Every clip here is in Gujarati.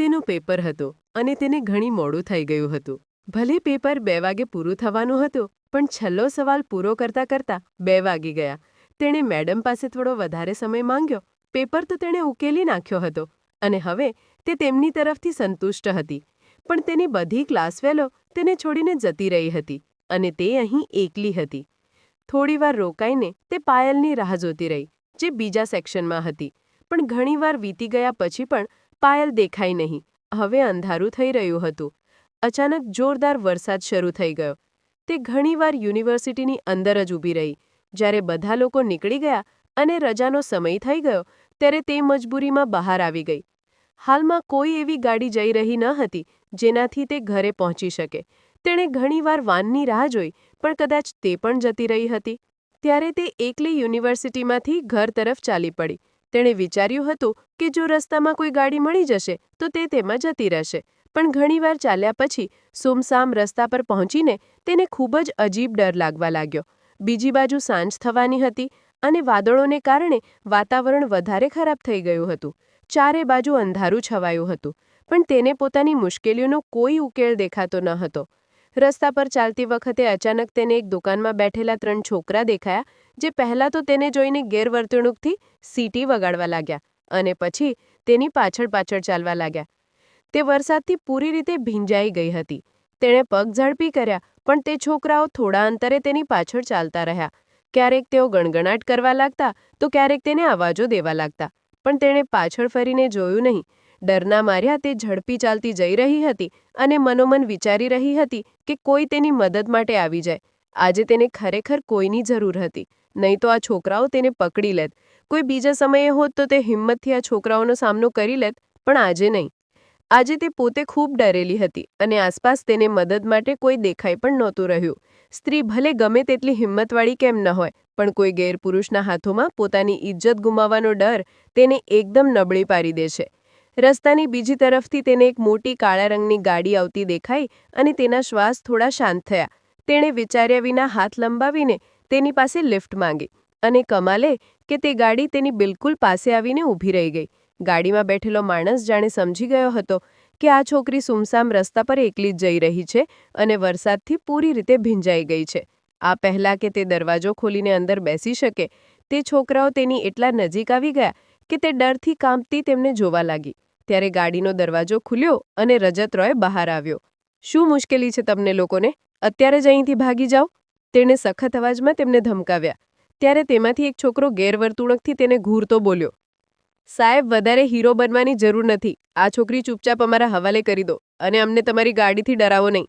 તેનું પેપર હતું અને તેને ઘણી મોડું થઈ ગયું હતું. ભલે પેપર 2 વાગે પૂરું થવાનું હતું, પણ છેલ્લો સવાલ પૂરો કરતા કરતા 2 વાગી ગયા. તેણે મેડમ પાસે થોડો વધારે સમય માંગ્યો. પેપર તો તેણે ઉકેલી નાખ્યો હતો અને હવે તે તેમની તરફથી સંતુષ્ટ હતી. પણ તેની બધી ક્લાસફેલો તેને છોડીને જતી રહી હતી અને તે અહીં એકલી હતી. થોડીવાર રોકાઈને તે પાયલની રાહ જોતી રહી, જે બીજા સેક્શનમાં હતી. પણ ઘણીવાર વીતી ગયા પછી પણ પાયલ દેખાઈ નહીં. હવે અંધારું થઈ રહ્યું હતું. અચાનક જોરદાર વરસાદ શરૂ થઈ ગયો. તે ઘણીવાર યુનિવર્સિટીની અંદર જ ઊભી રહી. જ્યારે બધા લોકો નીકળી ગયા અને રજાનો સમય થઈ ગયો, ત્યારે તે મજબૂરીમાં બહાર આવી ગઈ. હાલમાં કોઈ એવી ગાડી જઈ રહી ન હતી જેનાથી તે ઘરે પહોંચી શકે. તેણે ઘણીવાર વાનની રાહ જોઈ, પણ કદાચ તે પણ જતી રહી હતી. ત્યારે તે એકલી યુનિવર્સિટીમાંથી ઘર તરફ ચાલી પડી. તેણે વિચાર્યું હતું કે જો રસ્તામાં કોઈ ગાડી મળી જશે તો તે તેમાં જતી રહેશે. પણ ઘણીવાર ચાલ્યા પછી સુમસામ રસ્તા પર પહોંચીને તેને ખૂબ જ અજીબ ડર લાગવા લાગ્યો. બીજી બાજુ સાંજ થવાની હતી અને વાદળોને કારણે વાતાવરણ વધારે ખરાબ થઈ ગયું હતું. ચારે બાજુ અંધારું છવાયું હતું, પણ તેને પોતાની મુશ્કેલીઓનો કોઈ ઉકેલ દેખાતો ન હતો. રસ્તા પર ચાલતી વખતે અચાનક તેને એક દુકાનમાં બેઠેલા 3 છોકરા દેખાયા, જે પહેલાં તો તેને જોઈને ગેરવર્તણૂકથી સીટી વગાડવા લાગ્યા અને પછી તેની પાછળ પાછળ ચાલવા લાગ્યા. તે વરસાદથી પૂરી રીતે ભીંજાઈ ગઈ હતી. તેણે પગ ઝડપી કર્યા, પણ તે છોકરાઓ થોડા અંતરે તેની પાછળ ચાલતા રહ્યા. ક્યારેક તેઓ ગણગણાટ કરવા લાગતા તો ક્યારેક તેને અવાજો દેવા લાગતા. પણ તેણે પાછળ ફરીને જોયું નહીં. ડરના માર્યા તે ઝડપી ચાલતી જઈ રહી હતી અને મનોમન વિચારી રહી હતી કે કોઈ તેની મદદ માટે આવી જાય. આજે તેને ખરેખર કોઈની જરૂર હતી, નહીં તો આ છોકરાઓ તેને પકડી લેત. કોઈ બીજા સમયે હોત તો તે હિંમતથી આ છોકરાઓનો સામનો કરી લેત, પણ આજે નહીં. આજે તે પોતે ખૂબ ડરેલી હતી અને આસપાસ તેને મદદ માટે કોઈ દેખાઈ પણ નહોતું રહ્યું. સ્ત્રી ભલે ગમે તેટલી હિંમતવાળી કેમ ન હોય, પણ કોઈ ગેરપુરુષના હાથોમાં પોતાની ઇજ્જત ગુમાવવાનો ડર તેને એકદમ નબળી પાડી દે છે. રસ્તાની બીજી તરફથી તેને એક મોટી કાળા રંગની ગાડી આવતી દેખાઈ અને તેના શ્વાસ થોડા શાંત થયા. તેણે વિચાર્યા વિના હાથ લંબાવીને તેની પાસે લિફ્ટ માંગી અને કમાલે કે તે ગાડી તેની બિલકુલ પાસે આવીને ઊભી રહી ગઈ. ગાડીમાં બેઠેલો માણસ જાણે સમજી ગયો હતો કે આ છોકરી સુમસામ રસ્તા પર એકલી જ જઈ રહી છે અને વરસાદથી પૂરી રીતે ભીંજાઈ ગઈ છે. આ પહેલાં કે તે દરવાજો ખોલીને અંદર બેસી શકે, તે છોકરાઓ તેની એટલા નજીક આવી ગયા કે તે ડરથી કાંપતી તેમને જોવા લાગી. ત્યારે ગાડીનો દરવાજો ખુલ્યો અને રજત રોય બહાર આવ્યો. "શું મુશ્કેલી છે તમને લોકોને? અત્યારે જ અહીંથી ભાગી જાઓ," તેણે સખત અવાજમાં તેમને ધમકાવ્યા. ત્યારે તેમાંથી એક છોકરો ગેરવર્તણૂકથી તેને ઘૂરતો બોલ્યો, "સાહેબ, વધારે હીરો બનવાની જરૂર નથી. આ છોકરી ચૂપચાપ અમારા હવાલે કરી દો અને અમને તમારી ગાડીથી ડરાવો નહીં."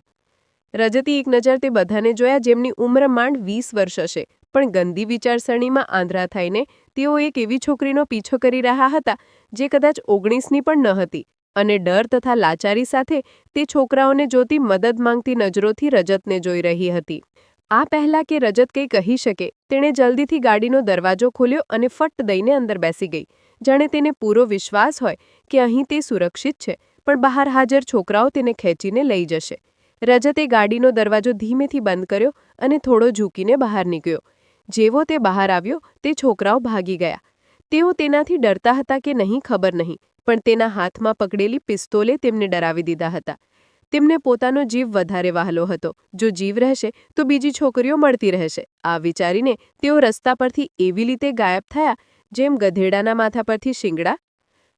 રજતી એક નજર તે બધાને જોયા જેમની ઉંમર માંડ 20 વર્ષ હશે, પણ ગંદી વિચારસરણીમાં આંધળા થઈને તેઓ એક એવી છોકરીનો પીછો કરી રહ્યા હતા જે કદાચ 19ની પણ ન હતી. અને ડર તથા લાચારી સાથે તે છોકરાઓને જોતી મદદ માંગતી નજરોથી રજતને જોઈ રહી હતી. આ પહેલાં કે રજત કંઈ કહી શકે, તેણે જલ્દીથી ગાડીનો દરવાજો ખોલ્યો અને ફટ દઈને અંદર બેસી ગઈ. જાણે તેને પૂરો વિશ્વાસ હોય કે અહીં તે સુરક્ષિત છે, પણ બહાર હાજર છોકરાઓ તેને ખેંચીને લઈ જશે. રજતે ગાડીનો દરવાજો ધીમેથી બંધ કર્યો અને થોડો ઝૂકીને બહાર નીકળ્યો. જેવો તે બહાર આવ્યો તે છોકરાઓ ભાગી ગયા. તેઓ તેનાથી ડરતા હતા કે નહીં ખબર નહીં, પણ તેના હાથમાં પકડેલી પિસ્તોલે તેમને ડરાવી દીધા હતા. તેમને પોતાનો જીવ વધારે વહાલો હતો. જો જીવ રહેશે તો બીજી છોકરીઓ મળતી રહેશે. આ વિચારીને તેઓ રસ્તા પરથી એવી રીતે ગાયબ થયા જેમ ગધેડાના માથા પરથી શિંગડા.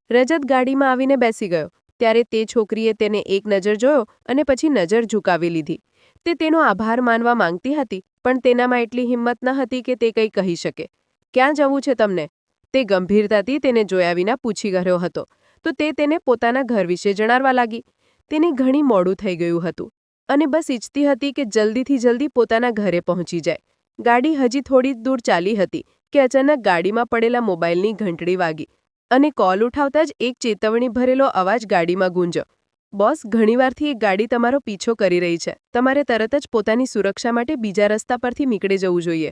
રજત ગાડીમાં આવીને બેસી ગયો. ત્યારે તે છોકરીએ તેને એક નજર જોયો અને પછી નજર ઝુકાવી લીધી. તે તેનો આભાર માનવા માંગતી હતી, પણ તેનામાં એટલી હિંમત ન હતી કે તે કંઈ કહી શકે. "ક્યાં જવું છે તમને?" તે ગંભીરતાથી તેને જોયા વિના પૂછી રહ્યો હતો. તો તે તેને પોતાના ઘર વિશે જણાવવા લાગી. તેને ઘણી મોડું થઈ ગયું હતું અને બસ ઈચ્છતી હતી કે જલ્દીથી જલ્દી પોતાના ઘરે પહોંચી જાય. ગાડી હજી થોડી જ દૂર ચાલી હતી કે અચાનક ગાડીમાં પડેલા મોબાઈલની ઘંટડી વાગી અને કોલ ઉઠાવતા જ એક ચેતવણી ભરેલો અવાજ ગાડીમાં ગુંજ્યો, "બોસ, ઘણીવારથી એક ગાડી તમારો પીછો કરી રહી છે. તમારે તરત જ પોતાની સુરક્ષા માટે બીજા રસ્તા પરથી નીકળી જવું જોઈએ."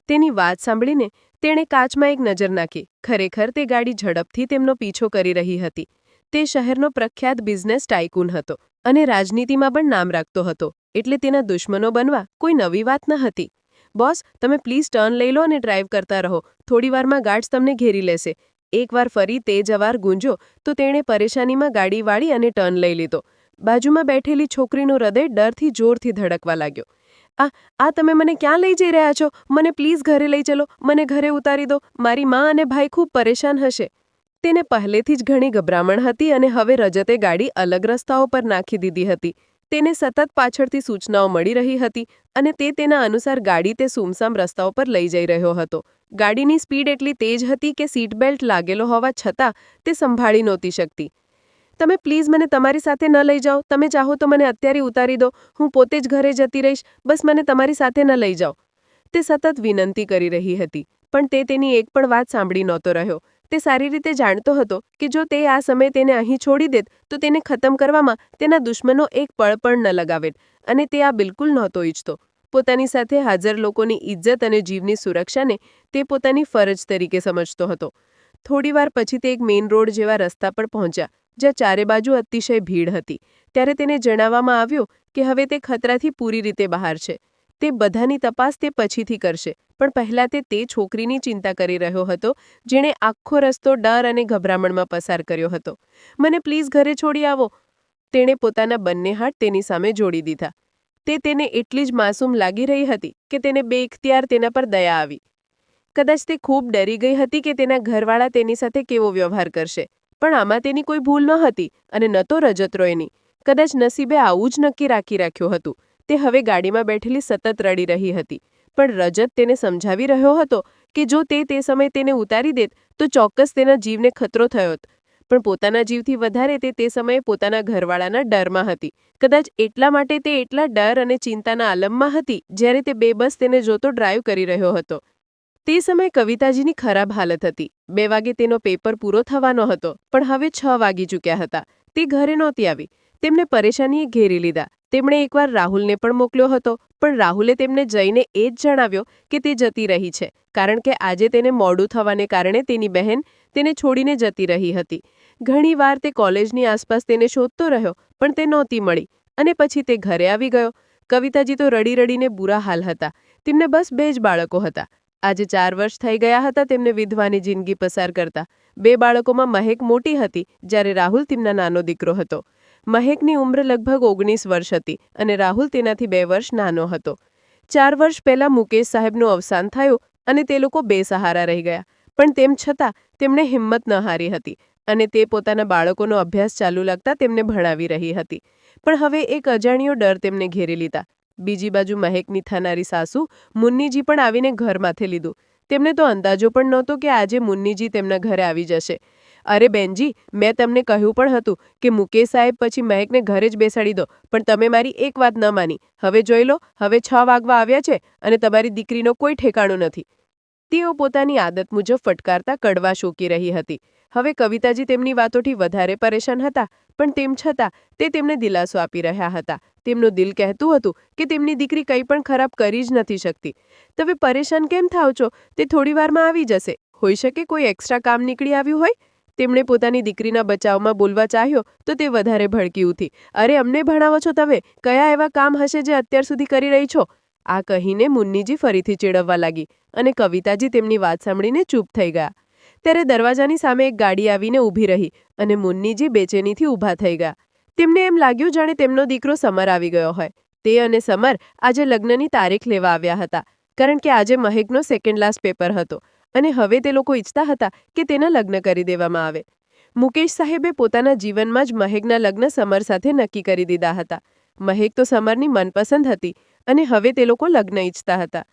તેની વાત સાંભળીને તેણે કાચમાં એક નજર નાખી. ખરેખર તે ગાડી ઝડપથી તેમનો પીછો કરી રહી હતી. તે શહેરનો પ્રખ્યાત બિઝનેસ ટાઇકૂન હતો અને રાજનીતિમાં પણ નામ રાખતો હતો, એટલે તેના દુશ્મનો બનવા કોઈ નવી વાત ન હતી. "બોસ, તમે પ્લીઝ ટર્ન લઈ લો અને ડ્રાઈવ કરતા રહો. થોડીવારમાં ગાર્ડ્સ તમને ઘેરી લેશે." એકવાર ફરી તે જ અવાજ ગુંજ્યો તો તેણે પરેશાનીમાં ગાડી વાળી અને ટર્ન લઈ લીધો. બાજુમાં બેઠેલી છોકરીનું હૃદય ડરથી જોરથી ધડકવા લાગ્યો. આ આ તમે મને ક્યાં લઈ જઈ રહ્યા છો? મને પ્લીઝ ઘરે લઈ ચલો, મને ઘરે ઉતારી દો. મારી મા અને ભાઈ ખૂબ પરેશાન હશે. તેને પહેલેથી જ ઘણી ગભરામણ હતી અને હવે રજતે ગાડી અલગ રસ્તાઓ પર નાખી દીધી હતી. તેને સતત પાછળથી સૂચનાઓ મળી રહી હતી અને તે તેના અનુસાર ગાડી તે સુમસામ રસ્તાઓ પર લઈ જઈ રહ્યો હતો. ગાડીની સ્પીડ એટલી તેજ હતી કે સીટ બેલ્ટ લાગેલો હોવા છતાં તે સંભાળી નહોતી શકતી. તમે પ્લીઝ મને તમારી સાથે ન લઈ જાઓ. તમે ચાહો તો મને અત્યારે ઉતારી દો. હું પોતે જ ઘરે જતી રહીશ. બસ મને તમારી સાથે ન લઈ જાઓ. તે સતત વિનંતી કરી રહી હતી, પણ તે તેની એક પણ વાત સાંભળી નહોતો રહ્યો. તે સારી રીતે જાણતો હતો કે જો તે આ સમયે તેને અહીં છોડી દેત તો તેને ખતમ કરવામાં તેના દુશ્મનો એક પળ પણ ન લગાવેત, અને તે આ બિલકુલ નહોતો ઈચ્છતો. પોતાની સાથે હાજર લોકોની ઇજ્જત અને જીવની સુરક્ષાને તે પોતાની ફરજ તરીકે સમજતો હતો. થોડીવાર પછી તે એક મેઇન રોડ જેવા રસ્તા પર પહોંચ્યા, જ્યાં ચારે બાજુ અતિશય ભીડ હતી. ત્યારે તેને જણાવવામાં આવ્યું કે હવે તે ખતરાથી પૂરી રીતે બહાર છે. તે બધાની તપાસ તે પછીથી કરશે, પણ પહેલાં તે છોકરીની ચિંતા કરી રહ્યો હતો જેણે આખો રસ્તો ડર અને ગભરામણમાં પસાર કર્યો હતો. મને પ્લીઝ ઘરે છોડી આવો. તેણે પોતાના બંને હાથ તેની સામે જોડી દીધા. તે તેને એટલી જ માસૂમ લાગી રહી હતી કે તેને બેઇખ્તિયાર તેના પર દયા આવી. કદાચ તે ખૂબ ડરી ગઈ હતી કે તેના ઘરવાળા તેની સાથે કેવો વ્યવહાર કરશે, પણ આમાં તેની કોઈ ભૂલ ન હતી અને ન તો રજત રોયની. કદાચ નસીબે આવું જ નક્કી રાખી રાખ્યું હતું. તે હવે ગાડીમાં બેઠેલી સતત રડી રહી હતી, પણ રજત તેને સમજાવી રહ્યો હતો કે જો તે સમયે તેને ઉતારી દેત તો ચોક્કસ તેના જીવને ખતરો થયો. પણ પોતાના જીવથી વધારે તે સમયે પોતાના ઘરવાળાના ડરમાં હતી. કદાચ એટલા માટે તે એટલા ડર અને ચિંતાના આલમમાં હતી જ્યારે તે બેબસ તેને જોતો ડ્રાઈવ કરી રહ્યો હતો. તે સમયે કવિતાજીની ખરાબ હાલત હતી. 2 વાગે તેનો પેપર પૂરો થવાનો હતો, પણ હવે 6 વાગી ચૂક્યા હતા. તે ઘરે નહોતી આવી. તેમને પરેશાનીએ ઘેરી લીધા. તેમણે એકવાર રાહુલને પણ મોકલ્યો હતો, પણ રાહુલે તેમને જઈને એ જ જણાવ્યો કે તે જતી રહી છે, કારણ કે આજે તેને મોડું થવાને કારણે તેની બહેન તેને છોડીને જતી રહી હતી. ઘણીવાર તે કોલેજની આસપાસ તેને શોધતો રહ્યો, પણ તે નહોતી મળી, અને પછી તે ઘરે આવી ગયો. કવિતાજી તો રડી રડીને બુરા હાલ હતા. તેમને બસ 2 જ બાળકો હતા. આજે 4 વર્ષ થઈ ગયા હતા તેમને વિધવાની જિંદગી પસાર કરતા. 2 બાળકોમાં મહેક મોટી હતી, જ્યારે રાહુલ તેમના નાનો દીકરો હતો. મહેકની ઉંમર લગભગ 19 વર્ષ હતી અને રાહુલ તેનાથી 2 વર્ષ નાનો હતો. 4 વર્ષ પહેલાં મુકેશ સાહેબનું અવસાન થયું અને તે લોકો બેસહારા રહી ગયા. પણ તેમ છતાં તેમણે હિંમત ન હારી હતી અને તે પોતાના બાળકોનો અભ્યાસ ચાલુ રાખતા તેમને ભણાવી રહી હતી. પણ હવે એક અજાણ્યો ડર તેમને ઘેરી લીધા. બીજી બાજુ મહેકની થનારી સાસુ મુન્નીજી પણ આવીને ઘર માથે લીધું. તેમને તો અંદાજો પણ નહોતો કે આજે મુન્નીજી તેમના ઘરે આવી જશે. અરે બેનજી, મેં તમને કહ્યું પણ હતું કે મુકેશ સાહેબ પછી મહેકને ઘરે જ બેસાડી દો, પણ તમે મારી એક વાત ન માની. હવે જોઈ લો, હવે 6 વાગવા આવ્યા છે અને તમારી દીકરીનો કોઈ ઠેકાણું નથી. તેઓ પોતાની આદત મુજબ ફટકારતા કડવા શોકી રહી હતી. હવે કવિતાજી તેમની વાતોથી વધારે પરેશાન હતા, પણ તેમ છતાં તે તેમને દિલાસો આપી રહ્યા હતા. તેમનું દિલ કહેતું હતું કે તેમની દીકરી કંઈ પણ ખરાબ કરી જ નથી શકતી. તમે પરેશાન કેમ થાવ છો? તે થોડી વારમાં આવી જશે. હોઈ શકે કોઈ એક્સ્ટ્રા કામ નીકળી આવ્યું હોય. તેમણે પોતાની દીકરીના બચાવમાં બોલવા ચાહ્યો તો તે વધારે ભડકી ઉઠી. અરે, અમને ભણાવો છો તમે? કયા એવા કામ હશે જે અત્યાર સુધી કરી રહી છો? આ કહીને મુન્નીજી ફરીથી ચીડવવા લાગી અને કવિતાજી તેમની વાત સાંભળીને ચૂપ થઈ ગયા. ત્યારે દરવાજાની સામે એક ગાડી આવીને ઊભી રહી અને મુન્નીજી બેચેનીથી ઊભા થઈ ગયા. તેમને એમ લાગ્યું જાણે તેમનો દીકરો સમર આવી ગયો હોય. તે અને સમર આજે લગ્નની તારીખ લેવા આવ્યા હતા, કારણ કે આજે મહેકનો સેકન્ડ લાસ્ટ પેપર હતો અને હવે તે લોકો ઈચ્છતા હતા કે તેના લગ્ન કરી દેવામાં આવે. મુકેશ સાહેબે પોતાના જીવનમાં જ મહેકના લગ્ન સમર સાથે નક્કી કરી દીધા હતા. મહેક તો સમરની મનપસંદ હતી અને હવે તે લોકો લગ્ન ઈચ્છતા હતા.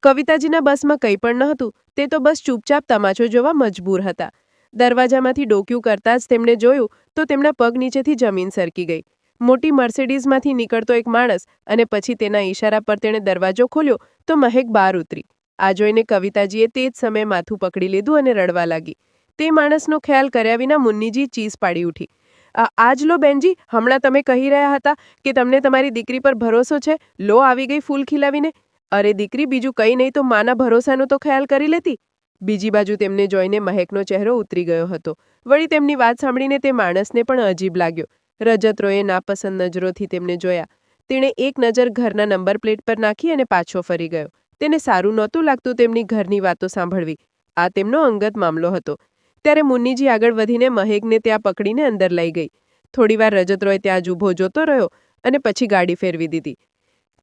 કવિતાજીના બસમાં કંઈ પણ ન હતું. તે તો બસ ચૂપચાપ તમાચો જોવા મજબૂર હતા. દરવાજામાંથી ડોક્યું કરતાં જ તેમણે જોયું તો તેમના પગ નીચેથી જમીન સરકી ગઈ. મોટી મર્સિડીઝમાંથી નીકળતો એક માણસ અને પછી તેના ઈશારા પર તેણે દરવાજો ખોલ્યો તો મહેક બહાર ઉતરી. આ જોઈને કવિતાજીએ તે જ સમયે માથું પકડી લીધું અને રડવા લાગી. તે માણસનો ખ્યાલ કર્યા વિના મુન્નીજી ચીસ પાડી ઉઠી. આજ લો બેનજી, હમણાં તમે કહી રહ્યા હતા કે તમને તમારી દીકરી પર ભરોસો છે. લો આવી ગઈ ફૂલ ખીલાવીને. અરે દીકરી, બીજું કંઈ નહીં તો માના ભરોસાનો તો ખ્યાલ કરી લેતી. બીજી બાજુ તેમને જોઈને મહેકનો ચહેરો ઉતરી ગયો હતો. વળી તેમની વાત સાંભળીને તે માણસને પણ અજીબ લાગ્યો. રજત રોયે નાપસંદ નજરોથી તેમને જોયા. તેણે એક નજર ઘરના નંબર પ્લેટ પર નાખી અને પાછો ફરી ગયો. તેને સારું નહોતું લાગતું તેમની ઘરની વાતો સાંભળવી. આ તેમનો અંગત મામલો હતો. ત્યારે મુન્નીજી આગળ વધીને મહેકને ત્યાં પકડીને અંદર લઈ ગઈ. થોડીવાર રજત રોય ત્યાં જ ઊભો જોતો રહ્યો અને પછી ગાડી ફેરવી દીધી.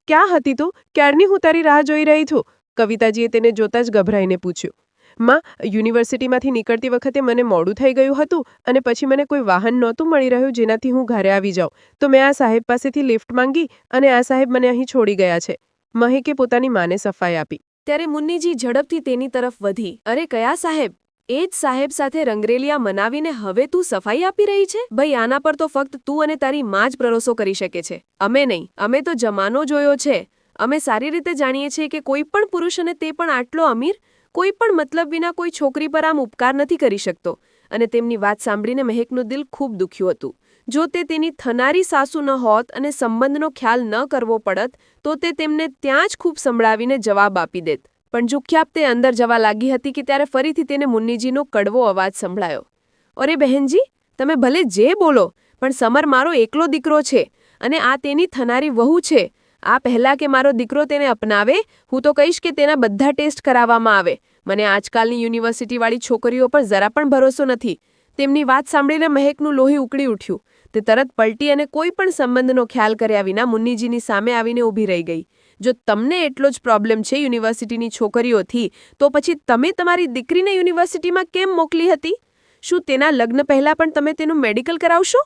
ક્યાં હતી તું? ક્યારની હું તારી રાહ જોઈ રહી છું, કવિતાજીએ તેને જોતા જ ગભરાઈને પૂછ્યું. માં, યુનિવર્સિટીમાંથી નીકળતી વખતે મને મોડું થઈ ગયું હતું અને પછી મને કોઈ વાહન નહોતું મળી રહ્યું જેનાથી હું ઘરે આવી જાઉં, તો મેં આ સાહેબ પાસેથી લિફ્ટ માંગી અને આ સાહેબ મને અહીં છોડી ગયા છે, મહેકે પોતાની માને સફાઈ આપી. ત્યારે મુન્નીજી ઝડપથી તેની તરફ વધી. અરે કયા સાહેબ? એ જ સાહેબ સાથે રંગરેલિયા મનાવીને હવે તું સફાઈ આપી રહી છે? ભાઈ, આના પર તો ફક્ત તું અને તારી માં જ ભરોસો કરી શકે છે, અમે નહીં. અમે તો જમાનો જોયો છે. અમે સારી રીતે જાણીએ છીએ કે કોઈ પણ પુરુષ, અને તે પણ આટલો અમીર, કોઈ પણ મતલબ વિના કોઈ છોકરી પર આમ ઉપકાર નથી કરી શકતો. અને તેમની વાત સાંભળીને મહેકનું દિલ ખૂબ દુખ્યું હતું. જો તે તેની થનારી સાસુ ન હોત અને સંબંધનો ખ્યાલ ન કરવો પડત તો તે તેમને ત્યાં જ ખૂબ સંભળાવીને જવાબ આપી દેત. પણ ચૂપચાપ તે અંદર જવા લાગી હતી કે ત્યારે ફરીથી તેને મુન્નીજીનો કડવો અવાજ સંભળાયો. અરે બહેનજી, તમે ભલે જે બોલો, પણ સમર મારો એકલો દીકરો છે અને આ તેની થનારી વહુ છે. આ પહેલાં કે મારો દીકરો તેને અપનાવે, હું તો કહીશ કે તેના બધા ટેસ્ટ કરાવવામાં આવે. મને આજકાલની યુનિવર્સિટીવાળી છોકરીઓ પર જરા પણ ભરોસો નથી. તેમની વાત સાંભળીને મહેકનું લોહી ઉકળી ઉઠ્યું. તે તરત પલટી અને કોઈ પણ સંબંધનો ખ્યાલ કર્યા વિના મુન્નીજીની સામે આવીને ઊભી રહી ગઈ. જો તમને એટલો જ પ્રોબ્લેમ છે યુનિવર્સિટીની છોકરીઓથી, તો પછી તમે તમારી દીકરીને યુનિવર્સિટીમાં કેમ મોકલી હતી? શું તેના લગ્ન પહેલાં પણ તમે તેનું મેડિકલ કરાવશો?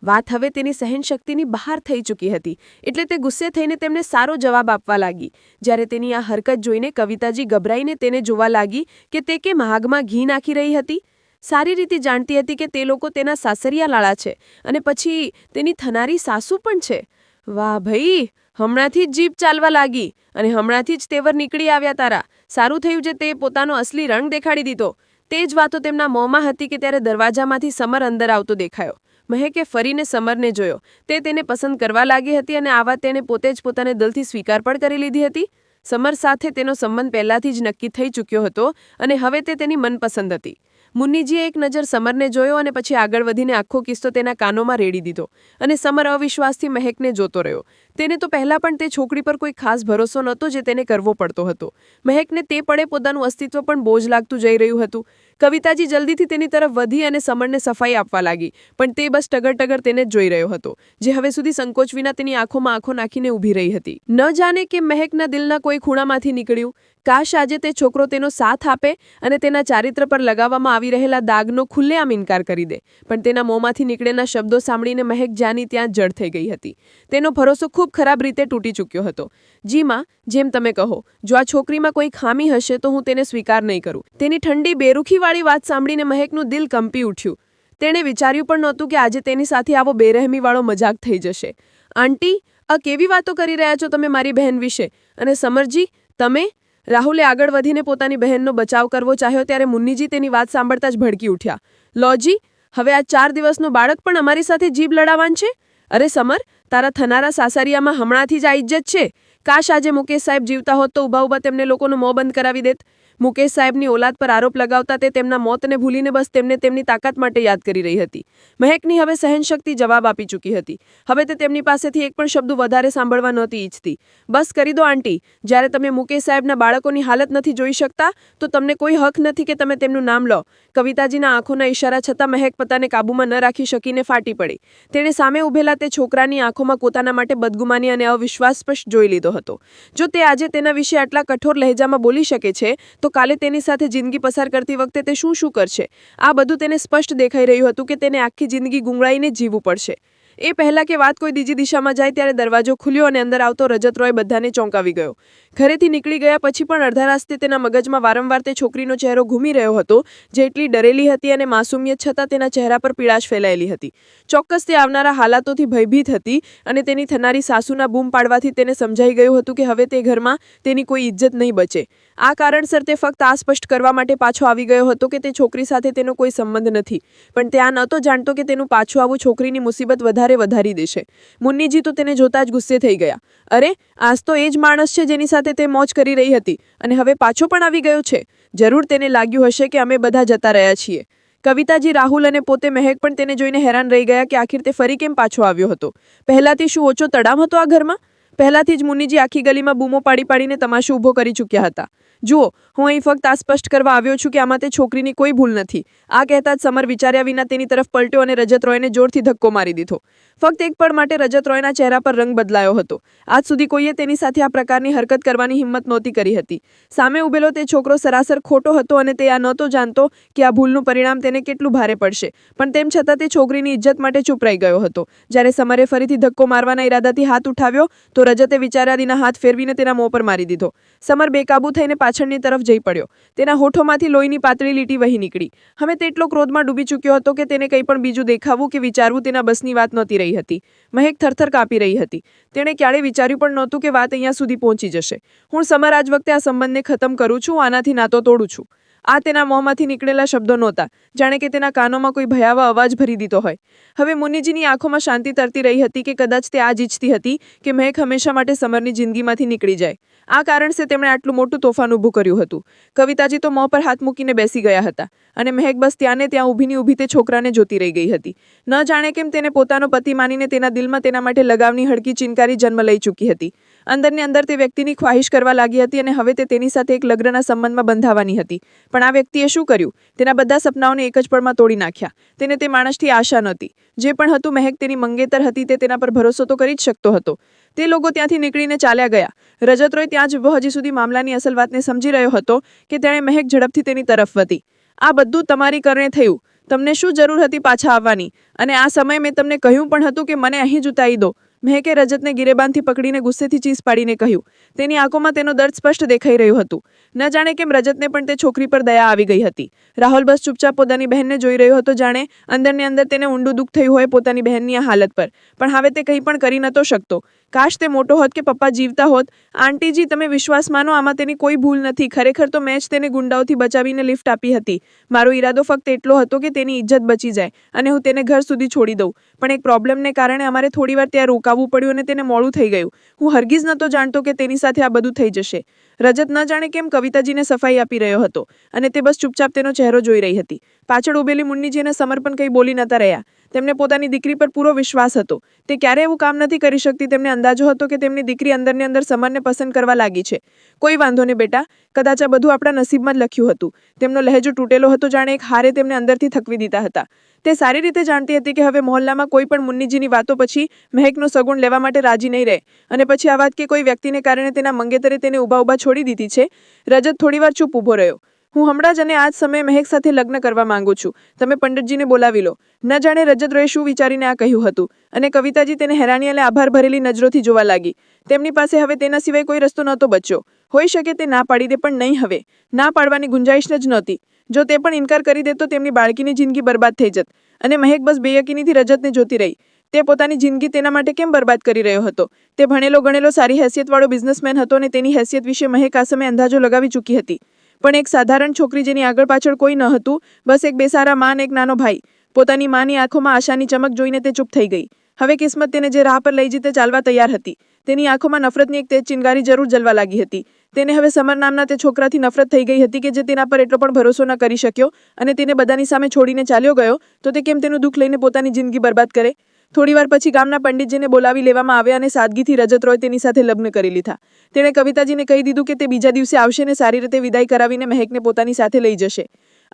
વાત હવે તેની સહનશક્તિની બહાર થઈ ચૂકી હતી, એટલે તે ગુસ્સે થઈને તેમને સારો જવાબ આપવા લાગી. જ્યારે તેની આ હરકત જોઈને કવિતાજી ગભરાઈને તેને જોવા લાગી કે તે કેમ આગમાં ઘી નાખી રહી હતી. સારી રીતે જાણતી હતી કે તે લોકો તેના સાસરિયા લાળા છે અને પછી તેની થનારી સાસુ પણ છે. વાહ ભાઈ, હમણાંથી જ જીભ ચાલવા લાગી અને હમણાંથી જ તેવર નીકળી આવ્યા તારા. સારું થયું જે તે પોતાનો અસલી રંગ દેખાડી દીધો. તે જ વાતો તેમના મોંમાં હતી કે ત્યારે દરવાજામાંથી સમર અંદર આવતો દેખાયો. મહેકે ફરીને સમરને જોયો. તે તેને પસંદ કરવા લાગી હતી અને આ વાત તેણે પોતે જ પોતાને દિલથી સ્વીકાર પણ કરી લીધી હતી. સમર સાથે તેનો સંબંધ પહેલાથી જ નક્કી થઈ ચૂક્યો હતો અને હવે તે તેની મનપસંદ હતી. મુન્નીજીએ એક નજર સમરને જોયો અને પછી આગળ વધીને આખો કિસ્સો તેના કાનોમાં રેડી દીધો અને સમર અવિશ્વાસથી મહેકને જોતો રહ્યો. તેને તો પહેલાં પણ તે છોકરી પર કોઈ ખાસ ભરોસો નહોતો જે તેને કરવો પડતો હતો. મહેકને તે પળે પોતાનું અસ્તિત્વ પણ બોજ લાગતું જઈ રહ્યું હતું. કવિતાજી જલ્દીથી તેની તરફ વધી અને સમરને સફાઈ આપવા લાગી, પણ તે બસ ટગર તેને જ જોઈ રહ્યો હતો, જે હવે સુધી સંકોચ વિના તેની આંખોમાં આંખો નાખીને ઊભી રહી હતી. ન જાણે કે મહેકના દિલના કોઈ ખૂણામાંથી નીકળ્યું. કાશ આજે તે છોકરો તેનો સાથ આપે અને તેના ચારિત્ર પર લગાવવામાં આવી રહેલા દાગનો ખુલ્લેઆમ ઇનકાર કરી દે. પણ તેના મોંમાંથી નીકળેલા શબ્દો સાંભળીને મહેક જ્યાંની ત્યાં જડ થઈ ગઈ હતી. તેનો ભરોસો ખૂબ ખરાબ રીતે તૂટી ચૂક્યો હતો. જી માં, જેમ તમે કહો. જો આ છોકરીમાં કોઈ ખામી હશે તો હું તેને સ્વીકાર નહીં કરું. તેની ઠંડી બેરુખીવાળી વાત સાંભળીને મહેકનું દિલ કંપી ઉઠ્યું. તેણે વિચાર્યું પણ નહોતું કે આજે તેની સાથે આવો બેરહેમીવાળો મજાક થઈ જશે. આંટી, આ કેવી વાતો કરી રહ્યા છો તમે મારી બહેન વિશે? અને સમરજી, તમે? રાહુલે આગળ વધીને પોતાની બહેનનો બચાવ કરવો ચાહ્યો ત્યારે મુન્નીજી તેની વાત સાંભળતા જ ભડકી ઉઠ્યા. લોજી, હવે આ 4 દિવસનું બાળક પણ અમારી સાથે જીભ લડાવાન છે? અરે સમર, તારા થનારા સાસરિયામાં હમણાંથી જ આ ઇજ્જત છે. કાશ આજે મુકેશ સાહેબ જીવતા હોત તો ઊભા ઊભા તેમને લોકોનું મોં બંધ કરાવી દેત. મુકેશ સાહેબની ઓલાદ પર આરોપ લગાવતા તે તેમના મોતને ભૂલીને બસ તેમને તેમની તાકાત માટે યાદ કરી રહી હતી. મહેકની હવે સહનશક્તિ જવાબ આપી ચૂકી હતી. હવે તે તેમની પાસેથી એક પણ શબ્દ વધારે સાંભળવા નહોતી ઈચ્છતી. બસ કરી દો આંટી. જ્યારે તમે મુકેશ સાહેબના બાળકોની હાલત નથી જોઈ શકતા તો તમને કોઈ હક નથી કે તમે તેમનું નામ લો. કવિતાજીના આંખોના ઇશારા છતાં મહેક પોતાને કાબૂમાં ન રાખી શકીને ફાટી પડી. તેણે સામે ઊભેલા તે છોકરાની આંખોમાં પોતાના માટે બદગુમાની અને અવિશ્વાસ સ્પષ્ટ જોઈ લીધો હતો. જો તે આજે તેના વિશે આટલા કઠોર લહેજામાં બોલી શકે છે તો કાલે તેની સાથે જિંદગી પસાર કરતી વખતે તે શું કરશે? આ બધું તેને સ્પષ્ટ દેખાઈ રહ્યું હતું કે તેને આખી જિંદગી ગુંગળાઈને જીવવું પડશે. એ પહેલાં કે વાત કોઈ બીજી દિશામાં જાય ત્યારે દરવાજો ખુલ્યો અને અંદર આવતો રજત રોય બધાને ચોંકાવી ગયો. ઘરેથી નીકળી ગયા પછી પણ અડધા રસ્તે તેના મગજમાં વારંવાર તે છોકરીનો ચહેરો ઘૂમી રહ્યો હતો, જે એટલી ડરેલી હતી અને માસૂમિયત છતાં તેના ચહેરા પર પીડાશ ફેલાયેલી હતી. ચોક્કસ તે આવનારા હાલાતોથી ભયભીત હતી અને તેની થનારી સાસુના બૂમ પાડવાથી તેને સમજાઈ ગયું હતું કે હવે તે ઘરમાં તેની કોઈ ઇજ્જત નહીં બચે. આ કારણસર તે ફક્ત આ સ્પષ્ટ કરવા માટે પાછો આવી ગયો હતો કે તે છોકરી સાથે તેનો કોઈ સંબંધ નથી, પણ તે આ નહોતો જાણતો કે તેનું પાછું આવું છોકરીની મુસીબત વધારી દેશે. મુન્નીજી તો તેને જોતા જ ગુસ્સે થઈ ગયા. અરે, આજ તો એ જ માણસ છે જેની સાથે તે મોજ કરી રહી હતી અને હવે પાછો પણ આવી ગયો છે. જરૂર તેને લાગ્યું હશે કે અમે બધા જતા રહ્યા છીએ. કવિતાજી, રાહુલ અને પોતે મહેક પણ તેને જોઈને હેરાન રહી ગયા કે આખિર તે ફરી કેમ પાછો આવ્યો હતો. પહેલાંથી શું ઓછો તડામ હતો આ ઘરમાં? પહેલાથી જ મુનિજી આખી ગલીમાં બૂમો પાડી પાડીને તમાશો ઊભો કરી ચૂક્યા હતા. જુઓ, હું અહીં ફક્ત આ સ્પષ્ટ કરવા આવ્યો છું કે આમાં તે છોકરીની કોઈ ભૂલ નથી. આ કહેતા જ સમર વિચાર્યા વિના તેની તરફ પલટ્યો અને રજત રોયને જોરથી ધક્કો મારી દીધો. ફક્ત એક પળ માટે રજત રોયના ચહેરા પર રંગ બદલાયો હતો. આજ સુધી કોઈએ તેની સાથે આ પ્રકારની હરકત કરવાની હિંમત નહોતી કરી હતી. સામે ઊભેલો તે છોકરો સરાસર ખોટો હતો અને તે આ નહોતો જાણતો કે આ ભૂલનું પરિણામ તેને કેટલું ભારે પડશે. પણ તેમ છતાં તે છોકરીની ઇજ્જત માટે ચૂપ રહી ગયો હતો. જ્યારે સમરે ફરીથી ધક્કો મારવાના ઈરાદાથી હાથ ઉઠાવ્યો તો રજતે વિચાર્યા વિના હાથ ફેરવીને તેના મોં પર મારી દીધો. સમર બેકાબૂ થઈને પાછળની તરફ જઈ પડ્યો. તેના હોઠોમાંથી લોહીની પાતળી લીટી વહી નીકળી. હવે તે એટલો ક્રોધમાં ડૂબી ચૂક્યો હતો કે તેને કંઈ પણ બીજું દેખાવું કે વિચારવું તેના બસની વાત નહોતી રહી હતી. મહેક થરથર કાપી રહી હતી. તેણે ક્યારેય વિચાર્યું પણ નહોતું કે વાત અહીંયા સુધી પહોંચી જશે. હું સમર આજ વખતે આ સંબંધને ખતમ કરું છું, આનાથી નાતો તોડું છું. આ તેના મોંમાંથી નીકળેલા શબ્દો નહોતા, જાણે કે તેના કાનોમાં કોઈ ભયાવહ અવાજ ભરી દીધો હોય. હવે મુનિજીની આંખોમાં શાંતિ તરતી રહી હતી કે કદાચ તે આ જ ઈચ્છતી હતી કે મહેક હંમેશા માટે સમરની જિંદગીમાંથી નીકળી જાય. આ કારણસે તેમણે આટલું મોટું તોફાન ઊભું કર્યું હતું. કવિતાજી તો મોં પર હાથ મૂકીને બેસી ગયા હતા અને મહેક બસ ત્યાં ને ત્યાં ઊભીની ઊભી તે છોકરાને જોતી રહી ગઈ હતી. ન જાણે કેમ તેને પોતાનો પતિ માનીને તેના દિલમાં તેના માટે લગાવની હળકી ચિનકારી જન્મ લઈ ચૂકી હતી. અંદરને અંદર તે વ્યક્તિની ખ્વાહિશ કરવા લાગી હતી અને હવે તે તેની સાથે એક લગ્નના સંબંધમાં બંધાવાની હતી. પણ આ વ્યક્તિએ શું કર્યું? તેના બધા સપનાઓને એક જ પળમાં તોડી નાખ્યા. તેને તે માણસથી આશા નહોતી. જે પણ હતું, મહેક તેની મંગેતર હતી, તે તેના પર ભરોસો તો કરી જ શકતો હતો. તે લોકો ત્યાંથી નીકળીને ચાલ્યા ગયા. રજત રોય ત્યાં જ હજી સુધી મામલાની અસલ વાતને સમજી રહ્યો હતો કે તેણે મહેક ઝડપથી તેની તરફ વધી. આ બધું તમારી કારણે થયું. તમને શું જરૂર હતી પાછા આવવાની? અને આ સમયે મેં તમને કહ્યું પણ હતું કે મને અહીં જ ઉતારી દો. મહેકે રજતને ગિરેબાનથી પકડીને ગુસ્સેથી ચીસ પાડીને કહ્યું. તેની આંખોમાં તેનો દર્દ સ્પષ્ટ દેખાઈ રહ્યું હતું. ન જાણે કેમ રજતને પણ તે છોકરી પર દયા આવી ગઈ હતી. રાહુલ બસ ચૂપચાપ પોતાની બહેનને જોઈ રહ્યો હતો, જાણે અંદરને અંદર તેને ઊંડું દુઃખ થયું હોય પોતાની બહેનની આ હાલત પર. પણ હવે તે કંઈ પણ કરી નહોતો શકતો. કાશ તે મોટો હોત કે પપ્પા જીવતા હોત. આંટીજી, તમે વિશ્વાસ માનો, આમાં તેની કોઈ ભૂલ નથી. ખરેખર તો મેં જ તેને ગુંડાઓથી બચાવીને લિફ્ટ આપી હતી. મારો ઈરાદો ફક્ત એટલો હતો કે તેની ઇજ્જત બચી જાય અને હું તેને ઘર સુધી છોડી દઉં. પણ એક પ્રોબ્લેમને કારણે અમારે થોડીવાર ત્યાં રોકાવવું પડ્યું અને તેને મોડું થઈ ગયું. હું હરગીઝ નહોતો જાણતો કે તેની સાથે આ બધું થઈ જશે. રજત ન જાણે કેમ કવિતાજીને સફાઈ આપી રહ્યો હતો અને તે બસ ચૂપચાપ તેનો ચહેરો જોઈ રહી હતી. પાછળ ઉભેલી મુન્નીજી અને સમર પણ કંઈ બોલી નહોતા રહ્યા. તેમને પોતાની દીકરી પર પૂરો વિશ્વાસ હતો. તે ક્યારેય એવું કામ નથી કરી શકતી. તેમને અંદાજો હતો કે તેમની દીકરી અંદરને અંદર સમરને પસંદ કરવા લાગી છે. કોઈ વાંધો નહીં બેટા, કદાચ આ બધું આપણા નસીબમાં જ લખ્યું હતું. તેમનો લહેજો તૂટેલો હતો, જાણે એક હારે તેમને અંદરથી થકવી દીધા હતા. તે સારી રીતે જાણતી હતી કે હવે મોહલ્લામાં કોઈ પણ મુન્નીજીની વાતો પછી મહેકનો સગુણ લેવા માટે રાજી નહીં રહે. અને પછી આ વાત કે કોઈ વ્યક્તિને કારણે તેના મંગેતરે તેને ઊભા ઊભા છોડી દીધી છે. રજત થોડીવાર ચૂપ ઊભો રહ્યો. હું હમણાં જ અને આ જ સમયે મહેક સાથે લગ્ન કરવા માંગુ છું. તમે પંડિતજીને બોલાવી લો. ન જાણે રજત રોયે શું વિચારીને આ કહ્યું હતું. અને કવિતાજી તેને હેરાની અને આભાર ભરેલી નજરોથી જોવા લાગી. તેમની પાસે હવે તેના સિવાય કોઈ રસ્તો નહોતો બચ્યો. હોઈ શકે તે ના પાડી દે, પણ નહીં હવે. ના પાડવાની ગુંજાઈશ જ નહોતી. જો તે પણ ઇનકાર કરી દે તો તેમની બાળકીની જિંદગી બરબાદ થઈ જત. અને મહેક બસ બેયકીનીથી રજતને જોતી રહી. તે પોતાની જિંદગી તેના માટે કેમ બરબાદ કરી રહ્યો હતો? તે ભણેલો ગણેલો સારી હેસિયતવાળો બિઝનેસમેન હતો અને તેની હેસિયત વિશે મહેક આ સમયે અંદાજો લગાવી ચૂકી હતી. પણ એક સાધારણ છોકરી જેની આગળ પાછળ કોઈ ન હતું, બસ એક બેસારા મા અને એક નાનો ભાઈ. પોતાની માની આંખોમાં આશાની ચમક જોઈને તે ચૂપ થઈ ગઈ. હવે કિસ્મત તેને જે રાહ પર લઈ જઈ તે ચાલવા તૈયાર હતી. તેની આંખોમાં નફરતની એક તેજ ચિનગારી જરૂર જલવા લાગી હતી. તેને હવે સમર નામના તે છોકરાથી નફરત થઈ ગઈ હતી કે જે તેના પર એટલો પણ ભરોસો ન કરી શક્યો અને તેને બધાની સામે છોડીને ચાલ્યો ગયો. તો તે કેમ તેનું દુઃખ લઈને પોતાની જિંદગી બરબાદ કરે? થોડીવાર પછી ગામના પંડિતજીને બોલાવી લેવામાં આવ્યા અને સાદગીથી રજત રોય તેની સાથે લગ્ન કરી લીધા. તેણે કવિતાજીને કહી દીધું કે તે બીજા દિવસે આવશે ને સારી રીતે વિદાય કરાવીને મહેકને પોતાની સાથે લઈ જશે.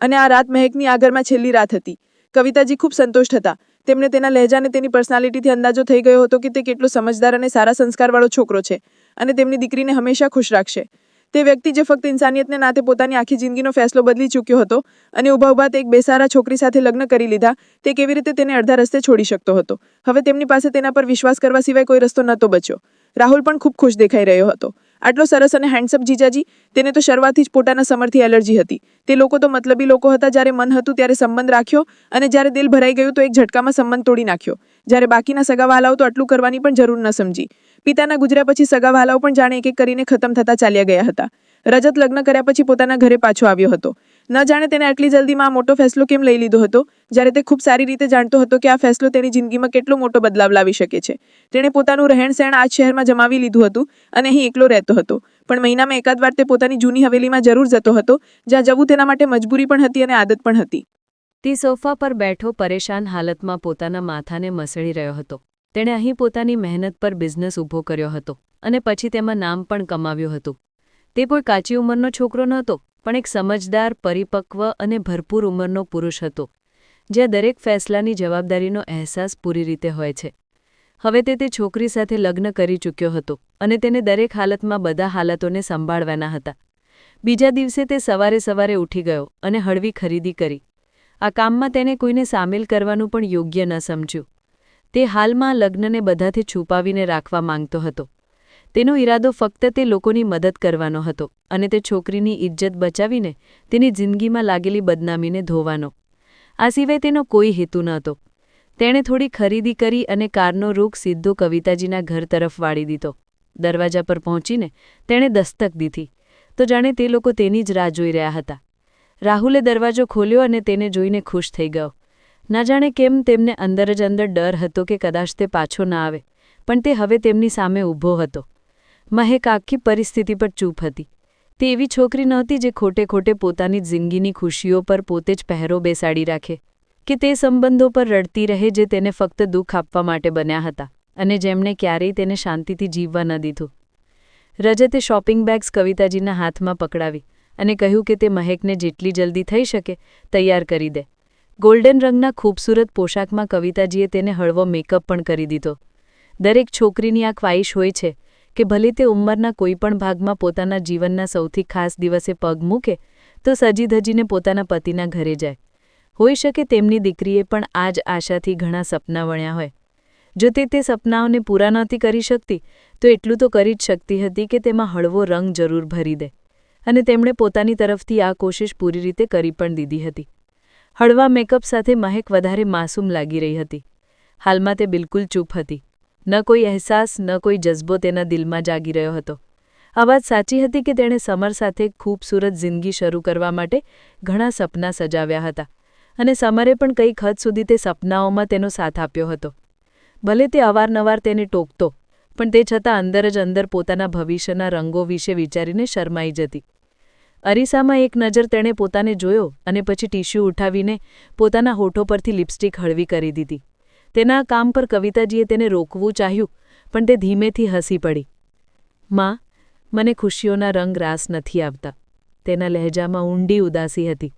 અને આ રાત મહેકની આ ઘરમાં છેલ્લી રાત હતી. કવિતાજી ખૂબ સંતુષ્ટ હતા. તેમને તેના લહેજા અને તેની પર્સનાલિટીથી અંદાજો થઈ ગયો હતો કે તે કેટલો સમજદાર અને સારા સંસ્કારવાળો છોકરો છે અને તેમની દીકરીને હંમેશા ખુશ રાખશે. તે વ્યક્તિ જે ફક્ત ઇન્સાનિયતને નાતે પોતાની આખી જિંદગીનો ફેસલો બદલી ચૂક્યો હતો અને ઊભા ઊભા તે એક બેસારા છોકરી સાથે લગ્ન કરી લીધા, તે કેવી રીતે તેને અડધા રસ્તે છોડી શકતો હતો? હવે તેમની પાસે તેના પર વિશ્વાસ કરવા સિવાય કોઈ રસ્તો નહોતો બચ્યો. રાહુલ પણ ખૂબ ખુશ દેખાઈ રહ્યો હતો. આટલો સરસ અને હેન્ડસમ જીજાજી! તેને તો શરૂઆતથી જ પોતાના સમરથી એલર્જી હતી. તે લોકો તો મતલબી લોકો હતા. જ્યારે મન હતું ત્યારે સંબંધ રાખ્યો અને જ્યારે દિલ ભરાઈ ગયું તો એક ઝટકામાં સંબંધ તોડી નાખ્યો. જ્યારે બાકીના સગાવહાલાઓ તો આટલું કરવાની પણ જરૂર ન સમજી. પિતાના ગુજર્યા પછી સગાવહાલાઓ પણ જાણે એક એક કરીને ખતમ થતા ચાલ્યા ગયા હતા. રજત લગ્ન કર્યા પછી પોતાના ઘરે પાછો આવ્યો હતો. ન જાણે તેને આટલી જલ્દીમાં આ મોટો ફેસલો કેમ લઈ લીધો હતો, જ્યારે તે ખૂબ સારી રીતે જાણતો હતો કે આ ફેસલો તેની જિંદગીમાં કેટલો મોટો બદલાવ લાવી શકે છે. તેણે પોતાનું રહેણ સહેણ આ શહેરમાં જમાવી લીધું હતું અને અહીં એકલો રહેતો હતો. પણ મહિનામાં એકાદ વાર તે પોતાની જૂની હવેલીમાં જરૂર જતો હતો, જ્યાં જવું તેના માટે મજબૂરી પણ હતી અને આદત પણ હતી. તે સોફા પર બેઠો પરેશાન હાલતમાં પોતાના માથાને મસળી રહ્યો હતો. તેણે અહીં પોતાની મહેનત પર બિઝનેસ ઊભો કર્યો હતો અને પછી તેમાં નામ પણ કમાવ્યું હતું. તે કોઈ કાચી ઉંમરનો છોકરો નહોતો, પણ એક સમજદાર, પરિપક્વ અને ભરપૂર ઉંમરનો પુરુષ હતો, જ્યાં દરેક ફેસલાની જવાબદારીનો અહેસાસ પૂરી રીતે હોય છે. હવે તે છોકરી સાથે લગ્ન કરી ચૂક્યો હતો અને તેને દરેક હાલતમાં બધા હાલતોને સંભાળવાના હતા. બીજા દિવસે તે સવારે સવારે ઉઠી ગયો અને હળવી ખરીદી કરી. આ કામમાં તેને કોઈને સામેલ કરવાનું પણ યોગ્ય ન સમજ્યું. તે હાલમાં લગ્નને બધાથી છુપાવીને રાખવા માંગતો હતો. તેનો ઈરાદો ફક્ત તે લોકોની મદદ કરવાનો હતો અને તે છોકરીની ઇજ્જત બચાવીને તેની જિંદગીમાં લાગેલી બદનામીને ધોવાનો. આ સિવાય તેનો કોઈ હેતુ ન હતો. તેણે થોડી ખરીદી કરી અને કારનો રૂખ સીધો કવિતાજીના ઘર તરફ વાળી દીધો. દરવાજા પર પહોંચીને તેણે દસ્તક દીધી તો જાણે તે લોકો તેની જ રાહ જોઈ રહ્યા હતા. રાહુલે દરવાજો ખોલ્યો અને તેને જોઈને ખુશ થઈ ગયો. ના જાણે કેમ તેમને અંદર જ અંદર ડર હતો કે કદાચ તે પાછો ના આવે, પણ તે હવે તેમની સામે ઊભો હતો. મહેક આખી પરિસ્થિતિ પર ચૂપ હતી. તે એવી છોકરી નહોતી જે ખોટે ખોટે પોતાની જિંદગીની ખુશીઓ પર પોતે જ પહેરો બેસાડી રાખે, કે તે સંબંધો પર રડતી રહે જે તેને ફક્ત દુઃખ આપવા માટે બન્યા હતા અને જેમણે ક્યારેય તેને શાંતિથી જીવવા ન દીધું. રજતે શોપિંગ બેગ્સ કવિતાજીના હાથમાં પકડાવી અને કહ્યું કે તે મહેકને જેટલી જલ્દી થઈ શકે તૈયાર કરી દે. ગોલ્ડન રંગના ખૂબસૂરત પોશાકમાં કવિતાજીએ તેને હળવો મેકઅપ પણ કરી દીધો. દરેક છોકરીની આ ખ્વાહિશ હોય છે કે ભલે તે ઉંમરના કોઈપણ ભાગમાં પોતાના જીવનના સૌથી ખાસ દિવસે પગ મૂકે તો સજી ધજીને પોતાના પતિના ઘરે જાય. હોઈ શકે તેમની દીકરીએ પણ આ જ આશાથી ઘણા સપના વણ્યા હોય. જો તે સપનાઓને પૂરા નહોતી કરી શકતી તો એટલું તો કરી જ શકતી હતી કે તેમાં હળવો રંગ જરૂર ભરી દે, અને તેમણે પોતાની તરફથી આ કોશિશ પૂરી રીતે કરી પણ દીધી હતી. હળવા મેકઅપ સાથે મહેક વધારે માસૂમ લાગી રહી હતી. હાલમાં તે બિલકુલ ચૂપ હતી. ન કોઈ અહેસાસ, ન કોઈ જજ્બો તેના દિલમાં જાગી રહ્યો હતો. આ વાત સાચી હતી કે તેણે સમર સાથે ખૂબસૂરત જિંદગી શરૂ કરવા માટે ઘણા સપના સજાવ્યા હતા, અને સમરે પણ કંઈક હદ સુધી તે સપનાઓમાં તેનો સાથ આપ્યો હતો. ભલે તે અવારનવાર તેને ટોકતો, પણ તે છતાં અંદર જ અંદર પોતાના ભવિષ્યના રંગો વિશે વિચારીને શરમાઈ જતી. અરીસામાં એક નજર તેણે પોતાને જોયો અને પછી ટીશ્યુ ઉઠાવીને પોતાના હોઠો પરથી લિપસ્ટિક હળવી કરી દીધી. તેના આ કામ પર કવિતાજીએ તેને રોકવું ચાહ્યું, પણ તે ધીમેથી હસી પડી. માં, મને ખુશીઓના રંગ રાસ નથી આવતા. તેના લહેજામાં ઊંડી ઉદાસી હતી,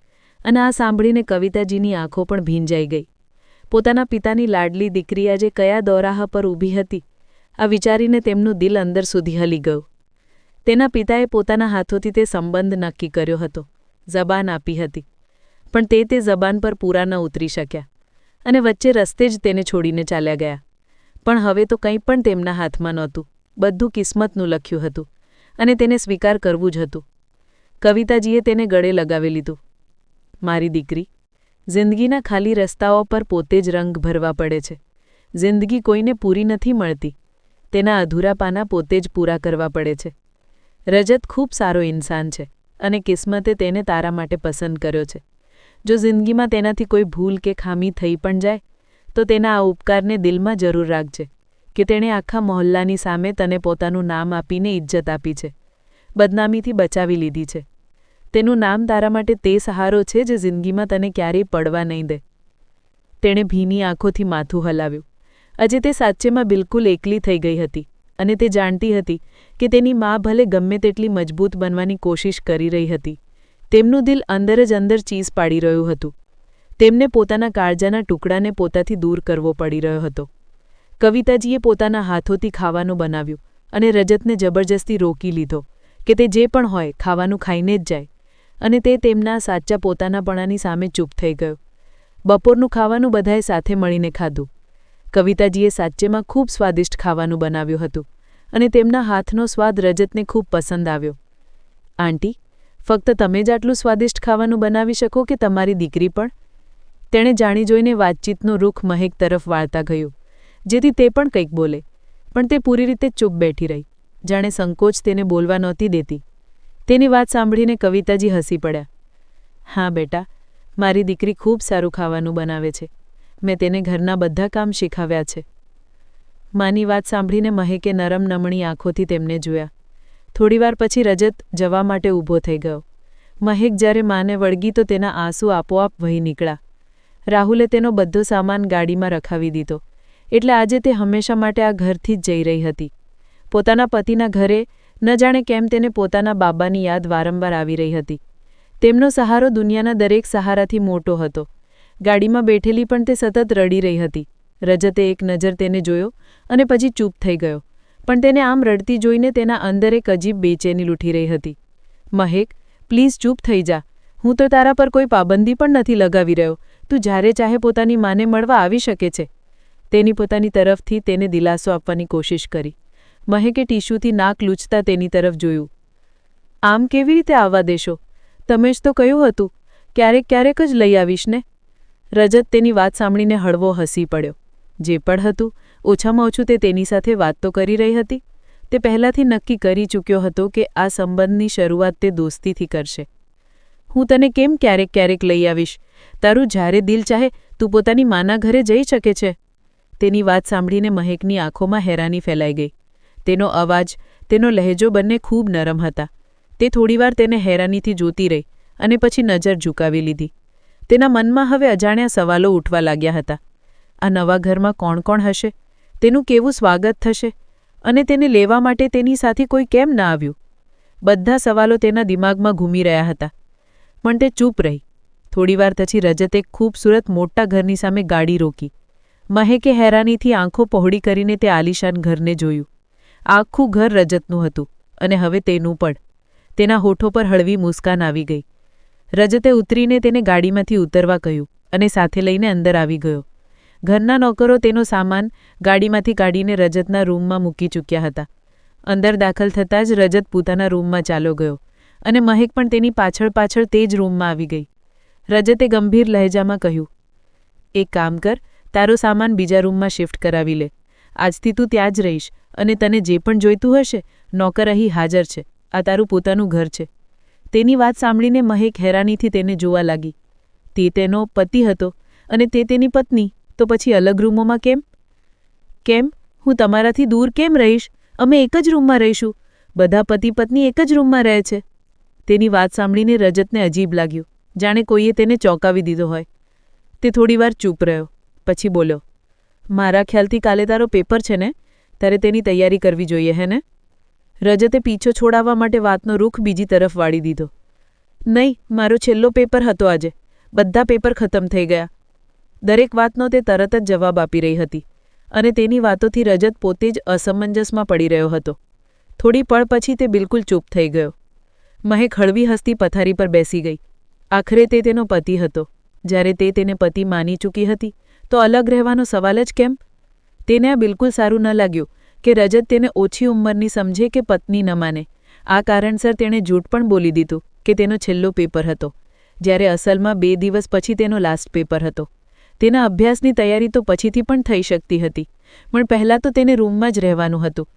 અને આ સાંભળીને કવિતાજીની આંખો પણ ભીંજાઈ ગઈ. પોતાના પિતાની લાડલી દીકરી આજે કયા દોરાહા પર ઊભી હતી, આ વિચારીને તેમનું દિલ અંદર સુધી હલી ગયું. તેના પિતાએ પોતાના હાથોથી તે સંબંધ નક્કી કર્યો હતો, જબાન આપી હતી, પણ તે જબાન પર પૂરા ન ઉતરી શક્યા અને વચ્ચે રસ્તે જ તેને છોડીને ચાલ્યા ગયા. પણ હવે તો કંઈ પણ તેમના હાથમાં નહોતું. બધું કિસ્મતનું લખ્યું હતું અને તેને સ્વીકાર કરવું જ હતું. કવિતાજીએ તેને ગળે લગાવી લીધું. મારી દીકરી, જિંદગીના ખાલી રસ્તાઓ પર પોતે જ રંગ ભરવા પડે છે. જિંદગી કોઈને પૂરી નથી મળતી, તેના અધૂરા પાના પોતે જ પૂરા કરવા પડે છે. રજત ખૂબ સારો ઇન્સાન છે અને કિસ્મતે તેને તારા માટે પસંદ કર્યો છે. જો જિંદગીમાં તેનાથી કોઈ ભૂલ કે ખામી થઈ પણ જાય તો તેના આ ઉપકારને દિલમાં જરૂર રાખજે કે તેણે આખા મહોલ્લાની સામે તને પોતાનું નામ આપીને ઇજ્જત આપી છે, બદનામીથી બચાવી લીધી છે. તેનું નામ તારા માટે તે સહારો છે જે જિંદગીમાં તને ક્યારેય પડવા નહીં દે. તેણે ભીની આંખોથી માથું હલાવ્યું. આજે તે સાચેમાં બિલકુલ એકલી થઈ ગઈ હતી અને તે જાણતી હતી કે તેની મા ભલે ગમે તેટલી મજબૂત બનવાની કોશિશ કરી રહી હતી, તેમનું દિલ અંદર જ અંદર ચીઝ પાડી રહ્યું હતું. તેમને પોતાના કાળજાના ટુકડાને પોતાથી દૂર કરવો પડી રહ્યો હતો. કવિતાજીએ પોતાના હાથોથી ખાવાનું બનાવ્યું અને રજતને જબરજસ્તી રોકી લીધો કે તે જે પણ હોય ખાવાનું ખાઈને જ જાય, અને તે તેમના સાચા પોતાનાપણાની સામે ચૂપ થઈ ગયો. બપોરનું ખાવાનું બધાએ સાથે મળીને ખાધું. કવિતાજીએ સાચેમાં ખૂબ સ્વાદિષ્ટ ખાવાનું બનાવ્યું હતું અને તેમના હાથનો સ્વાદ રજતને ખૂબ પસંદ આવ્યો. આંટી, ફક્ત તમે જ આટલું સ્વાદિષ્ટ ખાવાનું બનાવી શકો કે તમારી દીકરી પણ? તેણે જાણી જોઈને વાતચીતનું રૂખ મહેક તરફ વાળતા ગયું, જેથી તે પણ કંઈક બોલે, પણ તે પૂરી રીતે ચૂપ બેઠી રહી, જાણે સંકોચ તેને બોલવા નહોતી દેતી. તેની વાત સાંભળીને કવિતાજી હસી પડ્યા. હા બેટા, મારી દીકરી ખૂબ સારું ખાવાનું બનાવે છે. મેં તેને ઘરના બધા કામ શીખવ્યા છે. માની વાત સાંભળીને મહેકે નરમ નમણી આંખોથી તેમને જોયા. થોડીવાર પછી રજત જવા માટે ઊભો થઈ ગયો. મહેક જ્યારે માને વળગી તો તેના આંસુ આપોઆપ વહી નીકળ્યા. રાહુલે તેનો બધો સામાન ગાડીમાં રખાવી દીધો. એટલે આજે તે હંમેશા માટે આ ઘરથી જ જઈ રહી હતી. પોતાના પતિના ઘરે ન જાણે કેમ તેને પોતાના બાબાની યાદ વારંવાર આવી રહી હતી. તેમનો સહારો દુનિયાના દરેક સહારાથી મોટો હતો. ગાડીમાં બેઠેલી પણ તે સતત રડી રહી હતી. રજતે એક નજર તેને જોયો અને પછી ચૂપ થઈ ગયો. પણ તેને આમ રડતી જોઈને તેના અંદર એક અજીબ બેચેની લૂંટી રહી હતી. મહેક, પ્લીઝ ચૂપ થઈ જા. હું તો તારા પર કોઈ પાબંદી પણ નથી લગાવી રહ્યો. તું જ્યારે ચાહે પોતાની માને મળવા આવી શકે છે. તેની પોતાની તરફથી તેને દિલાસો આપવાની કોશિશ કરી. મહેકે ટીશ્યુથી નાક લૂછતા તેની તરફ જોયું. આમ કેવી રીતે આવવા દેશો? તમે જ તો કહ્યું હતું ક્યારેક ક્યારેક જ લઈ આવીશ ને. રજત તેની વાત સાંભળીને હળવો હસી પડ્યો. જે પણ હતું ઓછામાં ઓછું તે તેની સાથે વાત તો કરી રહી હતી. તે પહેલાંથી નક્કી કરી ચૂક્યો હતો કે આ સંબંધની શરૂઆત તે દોસ્તીથી કરશે. હું તને કેમ ક્યારેક ક્યારેક લઈ આવીશ? તારું જ્યારે દિલ ચાહે તું પોતાની માના ઘરે જઈ શકે છે. તેની વાત સાંભળીને મહેકની આંખોમાં હેરાની ફેલાઈ ગઈ. તેનો અવાજ, તેનો લહેજો બંને ખૂબ નરમ હતા. તે થોડીવાર તેને હેરાનીથી જોતી રહી અને પછી નજર ઝુકાવી લીધી. તેના મનમાં હવે અજાણ્યા સવાલો ઉઠવા લાગ્યા હતા. આ નવા ઘરમાં કોણ કોણ હશે? તેનું કેવું સ્વાગત થશે? અને તેને લેવા માટે તેની સાથે કોઈ કેમ ન આવ્યું? બધા સવાલો તેના દિમાગમાં ઘૂમી રહ્યા હતા. પણ તે ચૂપ રહી. થોડીવાર પછી રજતે ખૂબસૂરત મોટા ઘરની સામે ગાડી રોકી. મહેકે હેરાનીથી આંખો પહોળી કરીને તે આલીશાન ઘરને જોયું. આખું ઘર રજતનું હતું અને હવે તેનું પણ. તેના હોઠો પર હળવી મુસ્કાન આવી ગઈ. રજતે ઉતરીને તેને ગાડીમાંથી ઉતરવા કહ્યું અને સાથે લઈને અંદર આવી ગયો. ઘરના નોકરો તેનો સામાન ગાડીમાંથી કાઢીને રજતના રૂમમાં મૂકી ચૂક્યા હતા. અંદર દાખલ થતાં જ રજત પોતાના રૂમમાં ચાલ્યો ગયો અને મહેક પણ તેની પાછળ પાછળ તે જ રૂમમાં આવી ગઈ. રજતે ગંભીર લહેજામાં કહ્યું, એક કામ કર, તારો સામાન બીજા રૂમમાં શિફ્ટ કરાવી લે. આજથી તું ત્યાં જ રહીશ અને તને જે પણ જોઈતું હશે નોકર અહીં હાજર છે. આ તારું પોતાનું ઘર છે. તેની વાત સાંભળીને મહેક હેરાનીથી તેને જોવા લાગી. તે તેનો પતિ હતો અને તે તેની પત્ની, તો પછી અલગ રૂમોમાં કેમ? કેમ? હું તમારાથી દૂર કેમ રહીશ? અમે એક જ રૂમમાં રહીશું. બધા પતિ પત્ની એક જ રૂમમાં રહે છે. તેની વાત સાંભળીને રજતને અજીબ લાગ્યું, જાણે કોઈએ તેને ચોંકાવી દીધો હોય. તે થોડીવાર ચૂપ રહ્યો. પછી બોલ્યો, મારા ખ્યાલથી કાલે તારો પેપર છે ને? તારે તેની તૈયારી કરવી જોઈએ હે ને? રજતે પીછો છોડાવવા માટે વાતનો રૂખ બીજી તરફ વાળી દીધો. નહીં, મારો છેલ્લો પેપર હતો આજે. બધા પેપર ખતમ થઈ ગયા. દરેક વાતનો તે તરત જ જવાબ આપી રહી હતી અને તેની વાતોથી રજત પોતે જ અસમંજસમાં પડી રહ્યો હતો. થોડી પળ પછી તે બિલકુલ ચૂપ થઈ ગયો. મહેક હળવી હસતી પથારી પર બેસી ગઈ. આખરે તે તેનો પતિ હતો. જ્યારે તે તેને પતિ માની ચૂકી હતી તો અલગ રહેવાનો સવાલ જ કેમ? તેને આ બિલકુલ સારું ન લાગ્યું કે રજત તેને ઓછી ઉંમરની સમજે કે પત્ની ન માને. આ કારણસર તેણે જૂઠ પણ બોલી દીધું કે તેનો છેલ્લો પેપર હતો, જ્યારે અસલમાં 2 દિવસ પછી તેનો લાસ્ટ પેપર હતો. તેના અભ્યાસની તૈયારી તો પછીથી પણ થઈ શકતી હતી, પણ પહેલાં તો તેને રૂમમાં જ રહેવાનું હતું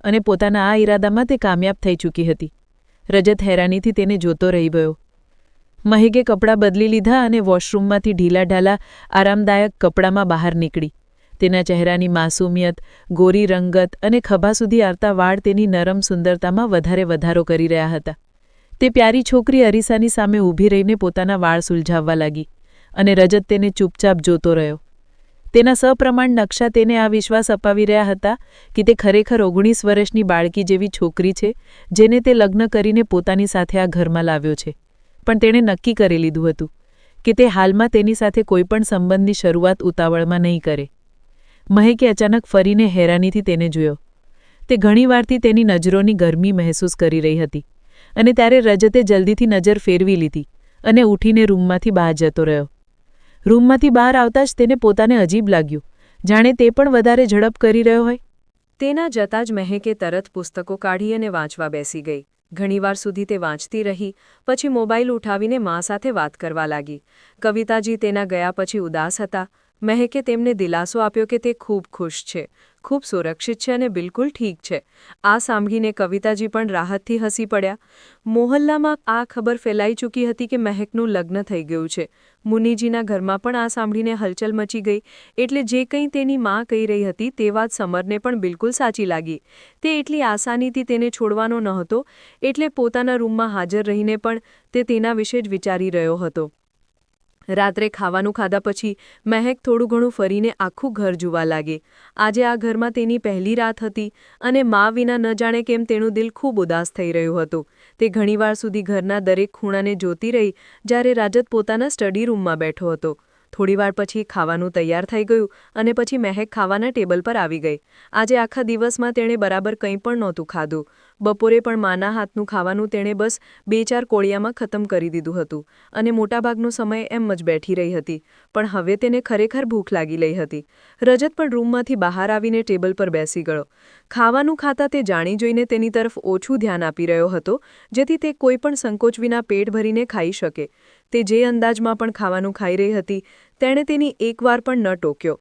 અને પોતાના આ ઈરાદામાં તે કામયાબ થઈ ચૂકી હતી. રજત હેરાનીથી તેને જોતો રહી ગયો. મહેકે કપડાં બદલી લીધા અને વોશરૂમમાંથી ઢીલા-ઢાલા આરામદાયક કપડામાં બહાર નીકળી. તેના ચહેરાની માસૂમિયત, ગોરી રંગત અને ખભા સુધી આવતા વાળ તેની નરમ સુંદરતામાં વધારો કરી રહ્યા હતા. તે પ્યારી છોકરી અરીસાની સામે ઊભી રહીને પોતાના વાળ સુલઝાવવા લાગી અને રજત તેને ચૂપચાપ જોતો રહ્યો. તેના સપ્રમાણ નકશા તેને આ વિશ્વાસ અપાવી રહ્યા હતા કે તે ખરેખર 19 વર્ષની બાળકી જેવી છોકરી છે જેને તે લગ્ન કરીને પોતાની સાથે આ ઘરમાં લાવ્યો છે. પણ તેણે નક્કી કરી લીધું હતું કે તે હાલમાં તેની સાથે કોઈપણ સંબંધની શરૂઆત ઉતાવળમાં નહીં કરે. મહેકે અચાનક ફરીને હેરાનીથી તેને જોયો. તે ઘણીવારથી તેની નજરોની ગરમી મહેસૂસ કરી રહી હતી અને ત્યારે રજતે જલ્દીથી નજર ફેરવી લીધી અને ઊઠીને રૂમમાંથી બહાર જતો રહ્યો. રૂમમાંથી બહાર આવતા જ તેને પોતાને અજીબ લાગ્યું, જાણે તે પણ વધારે ઝડપ કરી રહ્યો હોય. તેના જતાં જ મહેકે તરત પુસ્તકો કાઢી અને વાંચવા બેસી ગઈ. ઘણીવાર સુધી તે વાંચતી રહી, પછી મોબાઈલ ઉઠાવીને મા સાથે વાત કરવા લાગી. કવિતાજી તેના ગયા પછી ઉદાસ હતા. મહેકે તેમને દિલાસો આપ્યો કે તે ખૂબ ખુશ છે, ખૂબ સુરક્ષિત છે અને બિલકુલ ઠીક છે. આ સાંભળીને કવિતાજી પણ રાહતથી હસી પડ્યા. મોહલ્લામાં આ ખબર ફેલાઈ ચૂકી હતી કે મહેકનું લગ્ન થઈ ગયું છે. મુનીજીના ઘરમાં પણ આ સાંભળીને હલચલ મચી ગઈ. એટલે જે કંઈ તેની મા કહી રહી હતી તે વાત સમરને પણ બિલકુલ સાચી લાગી. તે એટલી આસાનીથી તેને છોડવાનો નહોતો, એટલે પોતાના રૂમમાં હાજર રહીને પણ તે તેના વિશે જ વિચારી રહ્યો હતો. રાત્રે ખાવાનું ખાધા પછી મહેક થોડું ઘણું ફરીને આખું ઘર જોવા લાગી. આજે આ ઘરમાં તેની પહેલી રાત હતી અને મા વિના ન જાણે કેમ તેનું દિલ ખૂબ ઉદાસ થઈ રહ્યું હતું. તે ઘણીવાર સુધી ઘરના દરેક ખૂણાને જોતી રહી જ્યારે રાજત પોતાના સ્ટડી રૂમમાં બેઠો હતો. થોડીવાર પછી ખાવાનું તૈયાર થઈ ગયું અને પછી મહેક ખાવાના ટેબલ પર આવી ગઈ. આજે આખા દિવસમાં તેણે બરાબર કંઈ પણ નહોતું ખાધું. બપોરે પણ માના હાથનું ખાવાનું તેણે બસ 2-4 કોળિયામાં ખતમ કરી દીધું હતું અને મોટાભાગનો સમય એમ જ બેઠી રહી હતી. પણ હવે તેને ખરેખર ભૂખ લાગી રહી હતી. રજત પણ રૂમમાંથી બહાર આવીને ટેબલ પર બેસી ગયો. ખાવાનું ખાતા તે જાણી જોઈને તેની તરફ ઓછું ધ્યાન આપી રહ્યો હતો, જેથી તે કોઈ પણ સંકોચ વિના પેટ ભરીને ખાઈ શકે. તે જે અંદાજમાં પણ ખાવાનું ખાઈ રહી હતી તેણે તેની એકવાર પણ ન ટોક્યો.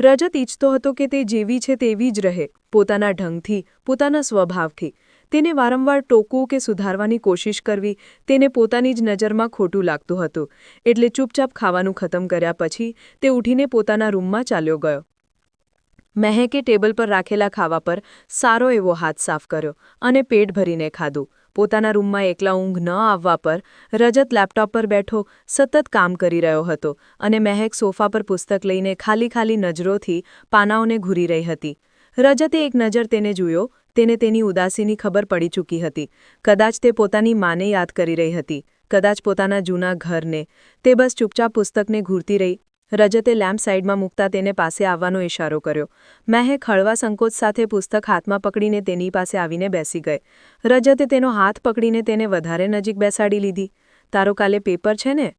રજત ઈચ્છતો હતો કે તે જેવી છે તેવી જ રહે, પોતાના ઢંગથી, પોતાના સ્વભાવથી. તેને વારંવાર ટોકવું કે સુધારવાની કોશિશ કરવી તેને પોતાની જ નજરમાં ખોટું લાગતું હતું. એટલે ચૂપચાપ ખાવાનું ખતમ કર્યા પછી તે ઊઠીને પોતાના રૂમમાં ચાલ્યો ગયો. મહેકે ટેબલ પર રાખેલા ખાવા પર સારો એવો હાથ સાફ કર્યો અને પેટ ભરીને ખાધું. પોતાના રૂમમાં એકલા ઊંઘ ન આવવા પર રજત લેપટોપ પર બેઠો સતત કામ કરી રહ્યો હતો અને મહેક સોફા પર પુસ્તક લઈને ખાલી નજરોથી પાનાઓને ઘૂરી રહી હતી. રજતે એક નજર તેને જોયો. તેને તેની ઉદાસીની ખબર પડી ચૂકી હતી. કદાચ તે પોતાની માને યાદ કરી રહી હતી, કદાચ પોતાના જૂના ઘરને. તે બસ ચૂપચાપ પુસ્તકને ઘૂરતી રહી. રજતે લેમ્પ સાઈડમાં મૂકતા તેને પાસે આવવાનો ઇશારો કર્યો. મહેક હળવા સંકોચ સાથે પુસ્તક હાથમાં પકડીને તેની પાસે આવીને બેસી ગઈ. રજતે તેનો હાથ પકડીને તેને વધારે નજીક બેસાડી લીધી. તારો કાલે પેપર છે ને?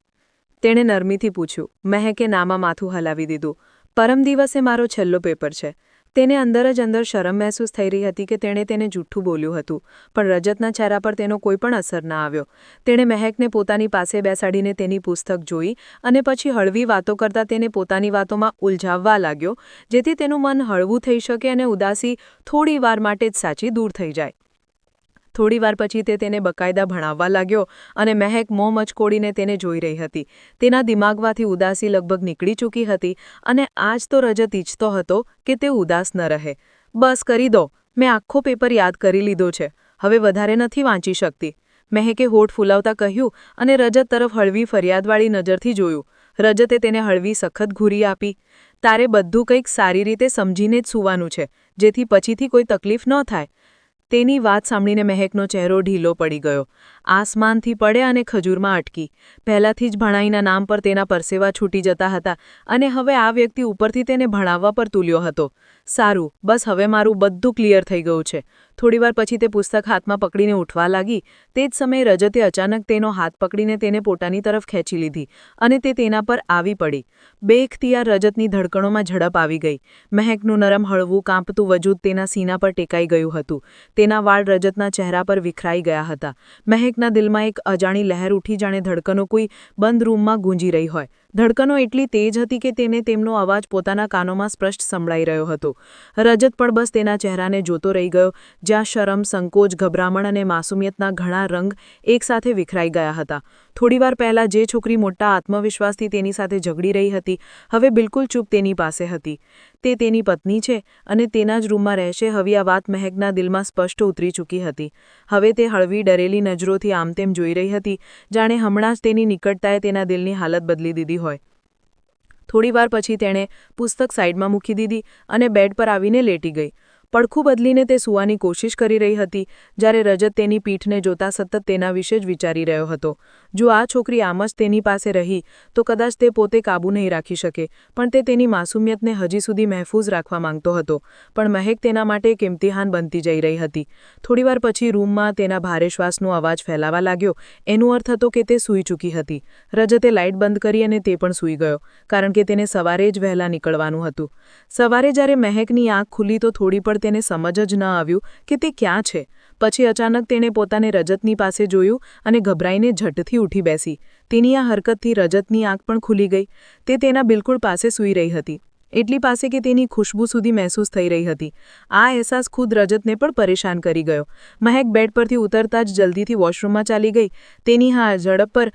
તેણે નરમીથી પૂછ્યું. મહેકે નામાં માથું હલાવી દીધું. પરમ દિવસે મારો છેલ્લો પેપર છે. તેને અંદર જ અંદર શરમ મહેસૂસ થઈ રહી હતી કે તેણે તેને જૂઠું બોલ્યું હતું, પણ રજતના ચહેરા પર તેનો કોઈ પણ અસર ના આવ્યો. તેણે મહેકને પોતાની પાસે બેસાડીને તેની પુસ્તક જોઈ અને પછી હળવી વાતો કરતા તેને પોતાની વાતોમાં ઉલઝાવવા લાગ્યો, જેથી તેનું મન હળવું થઈ શકે અને ઉદાસી થોડી વાર માટે જ સાચી દૂર થઈ જાય. થોડીવાર પછી તે તેને બકાયદા ભણાવવા લાગ્યો અને મહેક મોં મચકોડીને તેને જોઈ રહી હતી. તેના દિમાગમાંથી ઉદાસી લગભગ નીકળી ચૂકી હતી અને આજ તો રજત ઈચ્છતો હતો કે તે ઉદાસ ન રહે. બસ કરી દો, મેં આખો પેપર યાદ કરી લીધો છે, હવે વધારે નથી વાંચી શકતી, મહેકે હોઠ ફૂલાવતા કહ્યું અને રજત તરફ હળવી ફરિયાદવાળી નજરથી જોયું. રજતે તેને હળવી સખત ઘૂરી આપી. તારે બધું કંઈક સારી રીતે સમજીને જ સૂવાનું છે, જેથી પછીથી કોઈ તકલીફ ન થાય. તેની વાત સાંભળીને મહેકનો ચહેરો ઢીલો પડી ગયો. આસમાનથી પડે અને ખજૂરમાં અટકી. પહેલાથી જ ભણાઈના નામ પર તેના પરસેવા છૂટી જતા હતા અને હવે આ વ્યક્તિ ઉપરથી તેને ભણાવવા પર તુલ્યો હતો. સારું, બસ હવે મારું બધું ક્લિયર થઈ ગયું છે. થોડીવાર પછી તે પુસ્તક હાથમાં પકડીને ઉઠવા લાગી. તે જ સમયે રજતે અચાનક તેનો હાથ પકડીને તેને પોતાની તરફ ખેંચી લીધી અને તે તેના પર આવી પડી. બેઇખ્તિયાર રજતની ધડકણોમાં ઝડપ આવી ગઈ. મહેકનું નરમ હળવું કાંપતું વજૂદ તેના સીના પર ટેકાઈ ગયું હતું. તેના વાળ રજતના ચહેરા પર વિખરાઈ ગયા હતા. મહેકના દિલમાં એક અજાણી લહેર ઉઠી, જાણે ધડકનો કોઈ બંધ રૂમમાં ગૂંજી રહી હોય. ધડકનો એટલી તેજ હતી કે તેને તેમનો અવાજ પોતાના કાનોમાં સ્પષ્ટ સંભળાઈ રહ્યો હતો. રજત પણ બસ તેના ચહેરાને જોતો રહી ગયો, જ્યાં શરમ, સંકોચ, ગભરામણ અને માસુમિયતના ઘણા રંગ એકસાથે વિખરાઈ ગયા હતા. થોડીવાર પહેલાં જે છોકરી મોટા આત્મવિશ્વાસથી તેની સાથે ઝઘડી રહી હતી, હવે બિલકુલ ચૂપ તેની પાસે હતી. તે તેની પત્ની છે અને તેના જ રૂમમાં રહેશે. હવે આ વાત મહેકના દિલમાં સ્પષ્ટ ઉતરી ચૂકી હતી. હવે તે હળવી ડરેલી નજરોથી આમ તેમ જોઈ રહી હતી, જાણે હમણાં જ તેની નિકટતાએ તેના દિલની હાલત બદલી દીધી હોય. થોડીવાર પછી તેણે પુસ્તક સાઈડમાં મૂકી દીધી અને બેડ પર આવીને લેટી ગઈ. પડખું બદલીને તે સૂવાની કોશિશ કરી રહી હતી, જ્યારે રજત તેની પીઠને જોતા સતત તેના વિશે જ વિચારી રહ્યો હતો. જો આ છોકરી આમ જ તેની પાસે રહી તો કદાચ તે પોતે કાબૂ નહીં રાખી શકે, પણ તે તેની માસુમિયતને હજી સુધી મહેફૂઝ રાખવા માંગતો હતો. પણ મહેક તેના માટે એક ઇમ્તિહાન બનતી જઈ રહી હતી. થોડીવાર પછી રૂમમાં તેના ભારે શ્વાસનો અવાજ ફેલાવા લાગ્યો. એનો અર્થ હતો કે તે સૂઈ ચૂકી હતી. રજતે લાઇટ બંધ કરી અને તે પણ સૂઈ ગયો, કારણ કે તેને સવારે જ વહેલા નીકળવાનું હતું. સવારે જ્યારે મહેકની આંખ ખુલી તો થોડી પણ તેને સમજ જ ન આવ્યું કે તે ક્યાં છે. પછી અચાનક તેણે પોતાને રજતની પાસે જોયું અને ગભરાઈને ઝટથી ઉઠી બેસી. તેની આ હરકતથી રજતની આંખ પણ ખુલી ગઈ. તે તેના બિલકુલ પાસે સૂઈ રહી હતી, એટલી પાસે કે તેની ખુશ્બુ સુધી મહેસૂસ થઈ રહી હતી. આ અહેસાસ ખુદ રજતને પણ પરેશાન કરી ગયો. મહેક બેડ પરથી ઉતરતા જ જલ્દીથી વોશરૂમમાં ચાલી ગઈ. તેની હા ઝડપ પર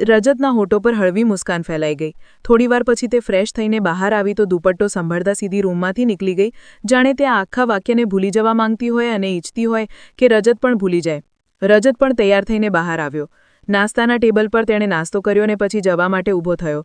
રજતના હોઠો પર હળવી મુસ્કાન ફેલાઈ ગઈ. થોડીવાર પછી તે ફ્રેશ થઈને બહાર આવી તો દુપટ્ટો સંભાળતા સીધી રૂમમાંથી નીકળી ગઈ, જાણે તે આખા વાક્યને ભૂલી જવા માંગતી હોય અને ઈચ્છતી હોય કે રજત પણ ભૂલી જાય. રજત પણ તૈયાર થઈને બહાર આવ્યો. નાસ્તાના ટેબલ પર તેણે નાસ્તો કર્યો અને પછી જવા માટે ઊભો થયો.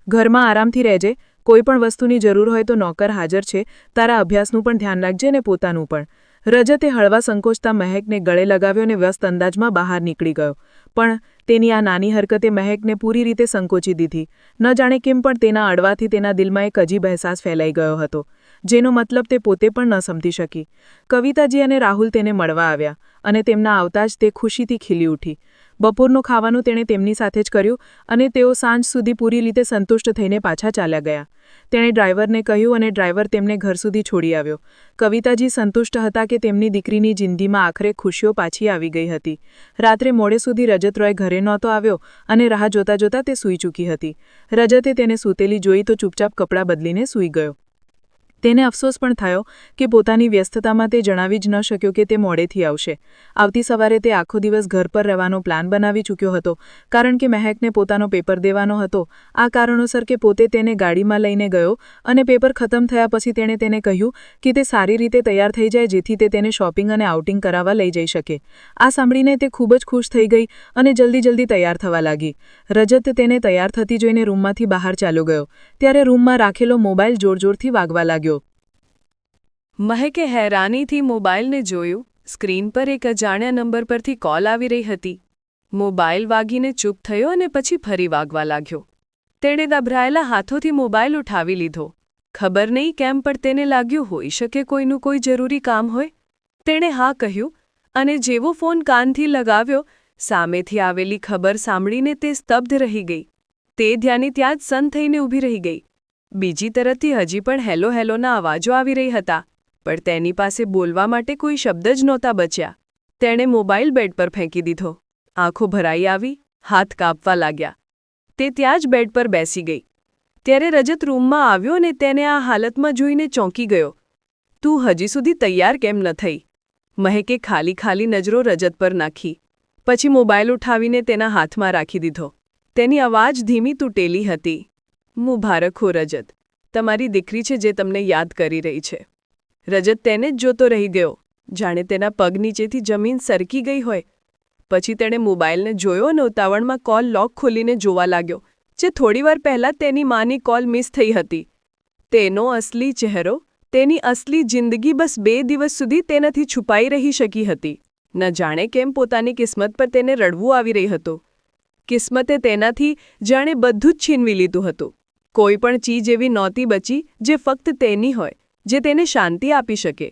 ઘરમાં આરામથી રહેજે, કોઈ પણ વસ્તુની જરૂર હોય તો નોકર હાજર છે, તારા અભ્યાસનું પણ ધ્યાન રાખજે અને પોતાનું પણ. રજતે હળવા સંકોચતા મહેકને ગળે લગાવ્યો અને વ્યસ્ત અંદાજમાં બહાર નીકળી ગયો. પણ તેની આ નાની હરકતે મહેકને પૂરી રીતે સંકોચી દીધી. ન જાણે કેમ પણ તેના અડવાથી તેના દિલમાં એક અજીબ અહેસાસ ફેલાઈ ગયો હતો, જેનો મતલબ તે પોતે પણ ન સમજી શકી. કવિતાજી અને રાહુલ તેને મળવા આવ્યા અને તેમના આવતા જ તે ખુશીથી ખીલી ઉઠી. બપોરનું ખાવાનું તેણે તેમની સાથે જ કર્યું અને તેઓ સાંજ સુધી પૂરી રીતે સંતુષ્ટ થઈને પાછા ચાલ્યા ગયા. તેણે ડ્રાઈવરને કહ્યું અને ડ્રાઈવર તેમને ઘર સુધી છોડી આવ્યો. કવિતાજી સંતુષ્ટ હતા કે તેમની દીકરીની જિંદગીમાં આખરે ખુશીઓ પાછી આવી ગઈ હતી. રાત્રે મોડે સુધી રજત રોય ઘરે નહોતો આવ્યો અને રાહ જોતા જોતા તે સૂઈ ચૂકી હતી. રજતે તેને સૂતેલી જોઈ તો ચૂપચાપ કપડાં બદલીને સૂઈ ગયો. તેને અફસોસ પણ થયો કે પોતાની વ્યસ્તતામાં તે જણાવી જ ન શક્યો કે તે મોડેથી આવશે. આવતી સવારે તે આખો દિવસ ઘર પર રહેવાનો પ્લાન બનાવી ચૂક્યો હતો, કારણ કે મહેકને પોતાનો પેપર દેવાનો હતો. આ કારણોસર કે પોતે તેને ગાડીમાં લઈને ગયો અને પેપર ખતમ થયા પછી તેણે તેને કહ્યું કે તે સારી રીતે તૈયાર થઈ જાય જેથી તે તેને શોપિંગ અને આઉટિંગ કરાવવા લઈ જઈ શકે. આ સાંભળીને તે ખૂબ જ ખુશ થઈ ગઈ અને જલ્દી તૈયાર થવા લાગી. રજત તેને તૈયાર થતી જોઈને રૂમમાંથી બહાર ચાલ્યો ગયો. ત્યારે રૂમમાં રાખેલો મોબાઈલ જોરથી વાગવા લાગ્યો. મહેકે હેરાનીથી મોબાઈલને જોયું. સ્ક્રીન પર એક અજાણ્યા નંબર પરથી કોલ આવી રહી હતી. મોબાઈલ વાગીને ચૂપ થયો અને પછી ફરી વાગવા લાગ્યો. તેણે દભરાયેલા હાથોથી મોબાઈલ ઉઠાવી લીધો. ખબર નહીં કેમ પણ તેને લાગ્યું હોઈ શકે કોઈનું કોઈ જરૂરી કામ હોય. તેણે હા કહ્યું અને જેવો ફોન કાનથી લગાવ્યો, સામેથી આવેલી ખબર સાંભળીને તે સ્તબ્ધ રહી ગઈ. તે ધ્યાને ત્યાં જ સન થઈને ઊભી રહી ગઈ. બીજી તરફથી હજી પણ હેલો હેલોના અવાજો આવી રહી હતા, પણ તેની પાસે બોલવા માટે કોઈ શબ્દ જ નહોતા બચ્યા. તેણે મોબાઈલ બેડ પર ફેંકી દીધો. આંખો ભરાઈ આવી, હાથ કાપવા લાગ્યા. તે ત્યાં જ બેડ પર બેસી ગઈ. ત્યારે રજત રૂમમાં આવ્યો અને તેને આ હાલતમાં જોઈને ચોંકી ગયો. તું હજી સુધી તૈયાર કેમ ન થઈ? મહેકે ખાલી નજરો રજત પર નાખી. પછી મોબાઈલ ઉઠાવીને તેના હાથમાં રાખી દીધો. તેની અવાજ ધીમી તૂટેલી હતી. મુબારક હો રજત, તમારી દીકરી છે જે તમને યાદ કરી રહી છે. રજત તેને જ જોતો રહી ગયો, જાણે તેના પગ નીચેથી જમીન સરકી ગઈ હોય. પછી તેણે મોબાઈલને જોયો અને ઉતાવળમાં કોલ લોક ખોલીને જોવા લાગ્યો, જે થોડીવાર પહેલાં તેની માની કોલ મિસ થઈ હતી. તેનો અસલી ચહેરો, તેની અસલી જિંદગી બસ 2 દિવસ સુધી તેનાથી છુપાઈ રહી શકી હતી. ન જાણે કેમ પોતાની કિસ્મત પર તેને રડવું આવી રહી હતું. કિસ્મતે તેનાથી જાણે બધું જ છીનવી લીધું હતું. કોઈ પણ ચીજ એવી નહોતી બચી જે ફક્ત તેની હોય, જે તેને શાંતિ આપી શકે.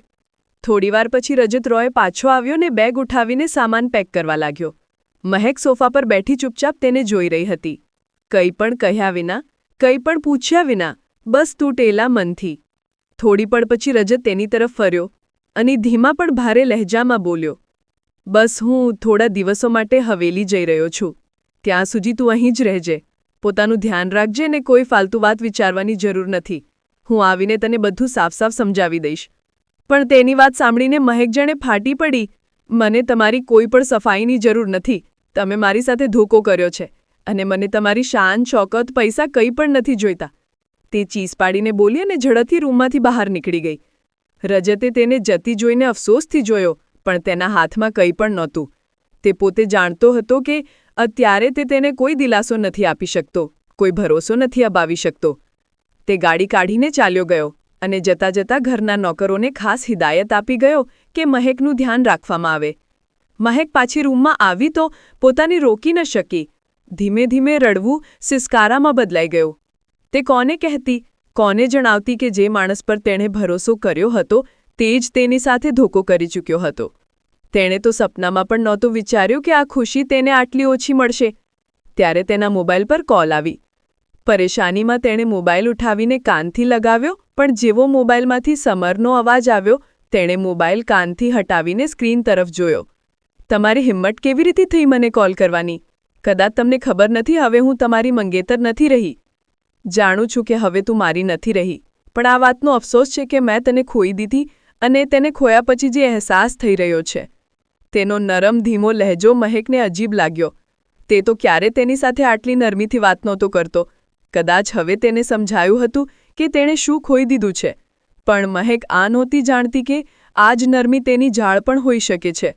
થોડીવાર પછી રજત રોય પાછો આવ્યો ને બેગ ઉઠાવીને સામાન પેક કરવા લાગ્યો. મહેક સોફા પર બેઠી ચૂપચાપ તેને જોઈ રહી હતી. કંઈ પણ કહ્યા વિના, કંઈ પણ પૂછ્યા વિના, બસ તૂટેલા મનથી. થોડી પળ પછી રજત તેની તરફ ફર્યો અને ધીમા પણ ભારે લહેજામાં બોલ્યો, બસ હું થોડા દિવસો માટે હવેલી જઈ રહ્યો છું. ત્યાં સુધી તું અહીં જ રહેજે. પોતાનું ધ્યાન રાખજે ને કોઈ ફાલતુ વાત વિચારવાની જરૂર નથી. હું આવીને તને બધું સાફ સમજાવી દઈશ. પણ તેની વાત સાંભળીને મહેક જાણે ફાટી પડી. મને તમારી કોઈ પણ સફાઈની જરૂર નથી. તમે મારી સાથે ધોકો કર્યો છે અને મને તમારી શાન, શોકત, પૈસા કંઈ પણ નથી જોઈતા. તે ચીસ પાડીને બોલી અને ઝડપથી રૂમમાંથી બહાર નીકળી ગઈ. રજતે તેને જતી જોઈને અફસોસથી જોયો, પણ તેના હાથમાં કંઈ પણ નહોતું. તે પોતે જાણતો હતો કે અત્યારે તે તેને કોઈ દિલાસો નથી આપી શકતો, કોઈ ભરોસો નથી અપાવી શકતો. તે ગાડી કાઢીને ચાલ્યો ગયો અને જતાં ઘરના નોકરોને ખાસ હિદાયત આપી ગયો કે મહેકનું ધ્યાન રાખવામાં આવે. મહેક પાછી રૂમમાં આવી તો પોતાને રોકી ન શકી. ધીમે રડવું સિસકારામાં બદલાઈ ગયું. તે કોને કહેતી, કોને જણાવતી કે જે માણસ પર તેણે ભરોસો કર્યો હતો તે જ તેની સાથે ધોકો કરી ચૂક્યો હતો. તેણે તો સપનામાં પણ નહોતું વિચાર્યું કે આ ખુશી તેને આટલી ઓછી મળશે. ત્યારે તેના મોબાઈલ પર કોલ આવી. પરેશાનીમાં તેણે મોબાઈલ ઉઠાવીને કાનથી લગાવ્યો, પણ જેવો મોબાઈલમાંથી સમરનો અવાજ આવ્યો, તેણે મોબાઈલ કાનથી હટાવીને સ્ક્રીન તરફ જોયો. તમારી હિંમત કેવી રીતે થઈ મને કોલ કરવાની? કદાચ તમને ખબર નથી, હવે હું તમારી મંગેતર નથી રહી. જાણું છું કે હવે તું મારી નથી રહી, પણ આ વાતનો અફસોસ છે કે મેં તને ખોઈ દીધી અને તેને ખોયા પછી જે અહેસાસ થઈ રહ્યો છે. તેનો નરમ ધીમો લહેજો મહેકને અજીબ લાગ્યો. તે તો ક્યારે તેની સાથે આટલી નરમીથી વાત નહોતો કરતો. કદાચ હવે તેને સમજાયું હતું કે તેણે શું ખોઈ દીધું છે, પણ મહેક આ નહોતી જાણતી કે આ જ નરમી તેની જાળ પણ હોઈ શકે છે.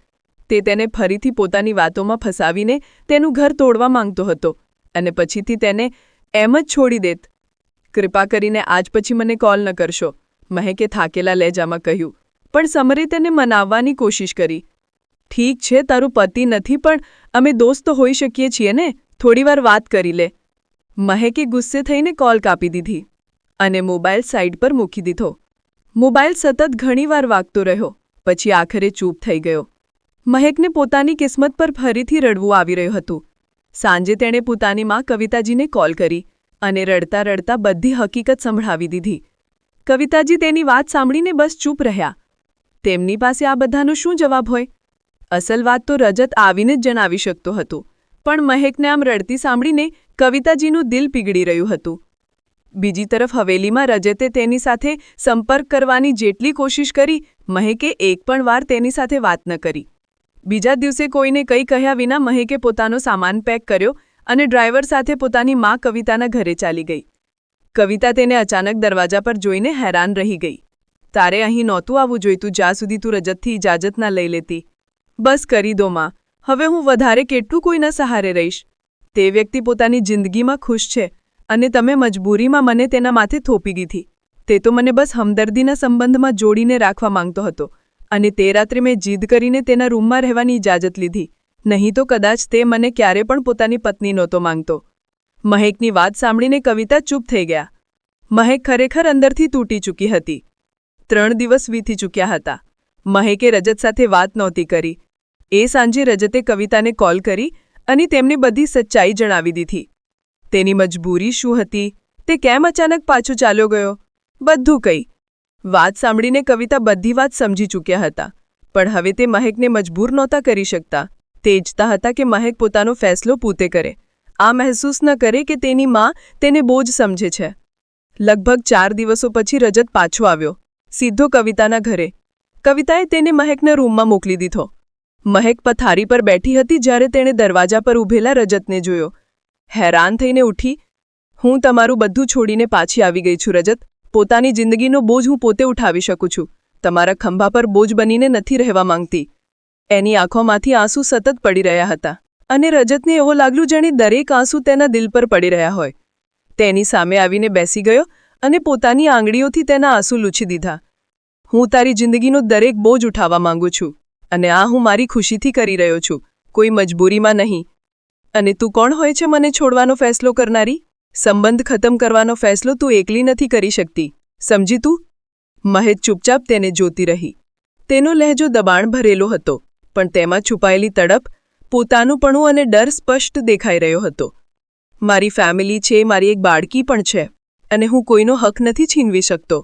તે તેને ફરીથી પોતાની વાતોમાં ફસાવીને તેનું ઘર તોડવા માંગતો હતો અને પછીથી તેને એમ જ છોડી દેત. કૃપા કરીને આજ પછી મને કોલ ન કરશો, મહેકે થાકેલા લહેજામાં કહ્યું. પણ સમરે તેને મનાવવાની કોશિશ કરી. ઠીક છે, તારું પતિ નથી, પણ અમે દોસ્ત હોઈ શકીએ છીએ ને, થોડીવાર વાત કરી લે. મહેકે ગુસ્સે થઈને કોલ કાપી દીધી અને મોબાઈલ સાઈડ પર મૂકી દીધો. મોબાઈલ સતત ઘણીવાર વાગતો રહ્યો, પછી આખરે ચૂપ થઈ ગયો. મહેકને પોતાની કિસ્મત પર ફરીથી રડવું આવી રહ્યું હતું. સાંજે તેણે પોતાની માં કવિતાજીને કોલ કરી અને રડતા રડતા બધી હકીકત સંભળાવી દીધી. કવિતાજી તેની વાત સાંભળીને બસ ચૂપ રહ્યા. તેમની પાસે આ બધાનો શું જવાબ હોય? અસલ વાત તો રજત આવીને જ જણાવી શકતો હતો, પણ મહેકને આમ રડતી સાંભળીને કવિતાજીનું દિલ પીગળી રહ્યું હતું. બીજી તરફ હવેલીમાં રજતે તેની સાથે સંપર્ક કરવાની જેટલી કોશિશ કરી, મહેકે એક પણ વાર તેની સાથે વાત ન કરી. બીજા દિવસે કોઈને કંઈ કહ્યા વિના મહેકે પોતાનો સામાન પેક કર્યો અને ડ્રાઈવર સાથે પોતાની માં કવિતાના ઘરે ચાલી ગઈ. કવિતા તેને અચાનક દરવાજા પર જોઈને હેરાન રહી ગઈ. તારે અહીં નહોતું આવવું જોઈતું જ્યાં સુધી તું રજતથી ઇજાજત ના લઈ લેતી. બસ કરી દો માં, હવે હું વધારે કેટલું કોઈના સહારે રહીશ? તે વ્યક્તિ પોતાની જિંદગીમાં ખુશ છે અને તમે મજબૂરીમાં મને તેના માથે થોપી દીધી. તે તો મને બસ હમદર્દીના સંબંધમાં જોડીને રાખવા માંગતો હતો અને તે રાત્રે મેં જીદ કરીને તેના રૂમમાં રહેવાની ઇજાજત લીધી. નહીં તો કદાચ તે મને ક્યારે પણ પોતાની પત્ની નહોતો માંગતો. મહેકની વાત સાંભળીને કવિતા ચૂપ થઈ ગયા. મહેક ખરેખર અંદરથી તૂટી ચૂકી હતી. 3 દિવસ વીતી ચૂક્યા હતા. મહેકે રજત સાથે વાત નહોતી કરી. એ સાંજે રજતે કવિતાને કોલ કરી અને તેમને બધી સચ્ચાઈ જણાવી દીધી. તેની મજબૂરી શું હતી, તે કેમ અચાનક પાછો ચાલ્યો ગયો, બધું કંઈ. વાત સાંભળીને કવિતા બધી વાત સમજી ચૂક્યા હતા, પણ હવે તે મહેકને મજબૂર નહોતા કરી શકતા. તે ઈચ્છતા હતા કે મહેક પોતાનો ફેસલો પોતે કરે, આ મહેસૂસ ન કરે કે તેની માં તેને બોજ સમજે છે. લગભગ 4 દિવસો પછી રજત પાછો આવ્યો, સીધો કવિતાના ઘરે. કવિતાએ તેને મહેકના રૂમમાં મોકલી દીધો. મહેક પથારી પર બેઠી હતી જ્યારે તેણે દરવાજા પર ઊભેલા રજતને જોયો. હેરાન થઈને ઉઠી. હું તમારું બધું છોડીને પાછી આવી ગઈ છું રજત. પોતાની જિંદગીનો બોજ હું પોતે ઉઠાવી શકું છું, તમારા ખંભા પર બોજ બનીને નથી રહેવા માંગતી. એની આંખોમાંથી આંસુ સતત પડી રહ્યા હતા અને રજતને એવો લાગ્યું જાણે દરેક આંસુ તેના દિલ પર પડી રહ્યા હોય. તેની સામે આવીને બેસી ગયો અને પોતાની આંગળીઓથી તેના આંસુ લૂછી દીધા. હું તારી જિંદગીનો દરેક બોજ ઉઠાવવા માંગુ છું અને આ હું મારી ખુશીથી કરી રહ્યો છું, કોઈ મજબૂરીમાં નહીં. અને તું કોણ હોય છે મને છોડવાનો ફેસલો કરનારી? સંબંધ ખતમ કરવાનો ફેસલો તું એકલી નથી કરી શકતી, સમજી તું? મહેક ચૂપચાપ તેને જોતી રહી. તેનો લહેજો દબાણ ભરેલો હતો, પણ તેમાં છુપાયેલી તડપ, પોતાનુંપણું અને ડર સ્પષ્ટ દેખાઈ રહ્યો હતો. મારી ફેમિલી છે, મારી એક બાળકી પણ છે અને હું કોઈનો હક નથી છીનવી શકતો.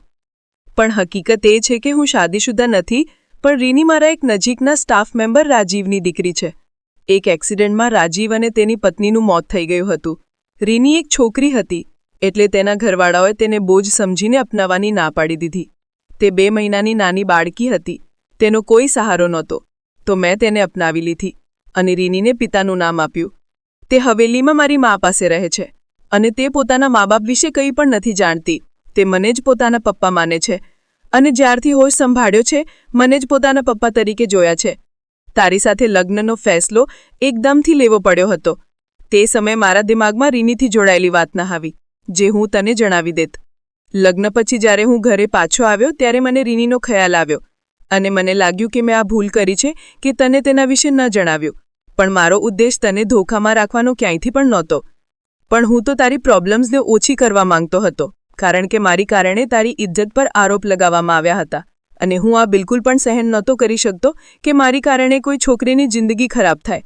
પણ હકીકત એ છે કે હું શાદીશુદા નથી, પણ રીની મારા એક નજીકના સ્ટાફ મેમ્બર રાજીવની દીકરી છે. એક એક્સિડન્ટમાં રાજીવ અને તેની પત્નીનું મોત થઈ ગયું હતું. રીની એક છોકરી હતી, એટલે તેના ઘરવાળાઓએ તેને બોજ સમજીને અપનાવવાની ના પાડી દીધી. તે 2 મહિનાની નાની બાળકી હતી, તેનો કોઈ સહારો નહોતો, તો મેં તેને અપનાવી લીધી અને રીનીને પિતાનું નામ આપ્યું. તે હવેલીમાં મારી મા પાસે રહે છે અને તે પોતાના મા બાપ વિશે કંઈ પણ નથી જાણતી. તે મને જ પોતાના પપ્પા માને છે અને જ્યારથી હોશ સંભાળ્યો છે મને જ પોતાના પપ્પા તરીકે જોયા છે. તારી સાથે લગ્નનો ફેસલો એકદમથી લેવો પડ્યો હતો. તે સમયે મારા દિમાગમાં રીનીથી જોડાયેલી વાત ન આવી, જે હું તને જણાવી દેત. લગ્ન પછી જ્યારે હું ઘરે પાછો આવ્યો ત્યારે મને રીનીનો ખ્યાલ આવ્યો અને મને લાગ્યું કે મેં આ ભૂલ કરી છે કે તને તેના વિશે ન જણાવ્યું. પણ મારો ઉદ્દેશ તને ધોખામાં રાખવાનો ક્યાંયથી પણ નહોતો. પણ હું તો તારી પ્રોબ્લેમ્સને ઓછી કરવા માંગતો હતો, કારણ કે મારી કારણે તારી ઇજ્જત પર આરોપ લગાવવામાં આવ્યા હતા અને હું આ બિલકુલ પણ સહન નહોતો કરી શકતો કે મારી કારણે કોઈ છોકરીની જિંદગી ખરાબ થાય.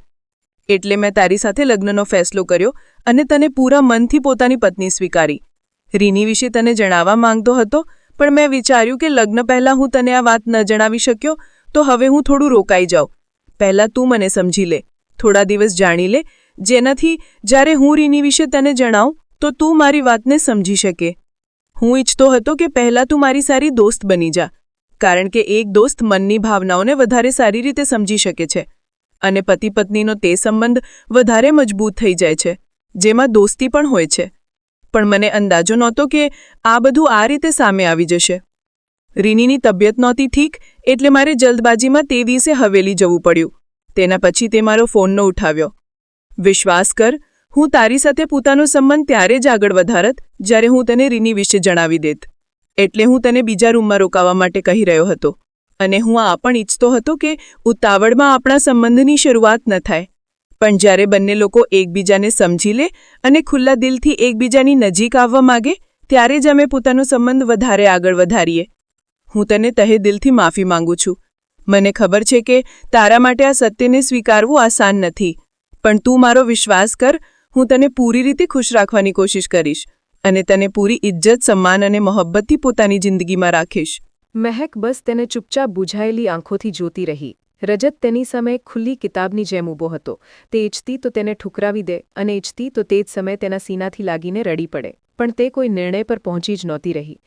એટલે મેં તારી સાથે લગ્નનો ફેસલો કર્યો અને તને પૂરા મનથી પોતાની પત્ની સ્વીકારી. રીની વિશે તને જણાવવા માંગતો હતો, પણ મેં વિચાર્યું કે લગ્ન પહેલાં હું તને આ વાત ન જણાવી શક્યો, તો હવે હું થોડું રોકાઈ જાઉં. પહેલાં તું મને સમજી લે, થોડા દિવસ જાણી લે, જેનાથી જ્યારે હું રીની વિશે તને જણાવું તો તું મારી વાતને સમજી શકે. હું ઈચ્છતો હતો કે પહેલાં તું મારી સારી દોસ્ત બની જા, કારણ કે એક દોસ્ત મનની ભાવનાઓને વધારે સારી રીતે સમજી શકે છે અને પતિ પત્નીનો તે સંબંધ વધારે મજબૂત થઈ જાય છે, જેમાં દોસ્તી પણ હોય છે. પણ મને અંદાજો નહોતો કે આ બધું આ રીતે સામે આવી જશે. રીનીની તબિયત નહોતી ઠીક, એટલે મારે જલ્દબાજીમાં તે દિવસે હવેલી જવું પડ્યું. તેના પછી તે મારો ફોનનો ઉઠાવ્યો. વિશ્વાસ કર, હું તારી સાથે પોતાનો સંબંધ ત્યારે જ આગળ વધારત જ્યારે હું તને રીની વિશે જણાવી દેત. એટલે હું તને બીજા રૂમમાં રોકાવા માટે કહી રહ્યો હતો. અને હું આ પણ ઈચ્છતો હતો કે ઉતાવળમાં આપણા સંબંધની શરૂઆત ન થાય, પણ જ્યારે બંને લોકો એકબીજાને સમજી લે અને ખુલ્લા દિલથી એકબીજાની નજીક આવવા માગે ત્યારે જ અમે પોતાનો સંબંધ વધારે આગળ વધારીએ. હું તને તહે દિલથી માફી માંગુ છું. મને ખબર છે કે તારા માટે આ સત્યને સ્વીકારવું આસાન નથી, પણ તું મારો વિશ્વાસ કર, હું તને પૂરી રીતે ખુશ રાખવાની કોશિશ કરીશ અને તને પૂરી ઇજ્જત, સન્માન અને મોહબ્બતથી પોતાની જિંદગીમાં રાખીશ. મહેક બસ તેને ચૂપચાપ બુઝાયેલી આંખોથી જોતી રહી. રજત તેની સામે એક ખુલ્લી કિતાબની જેમ ઊભો હતો. તે ઈચ્છતી તો તેને ઠુકરાવી દે અને ઈચ્છતી તો તે જ સમયે તેના સીનાથી લાગીને રડી પડે, પણ તે કોઈ નિર્ણય પર પહોંચી જ નહોતી રહી.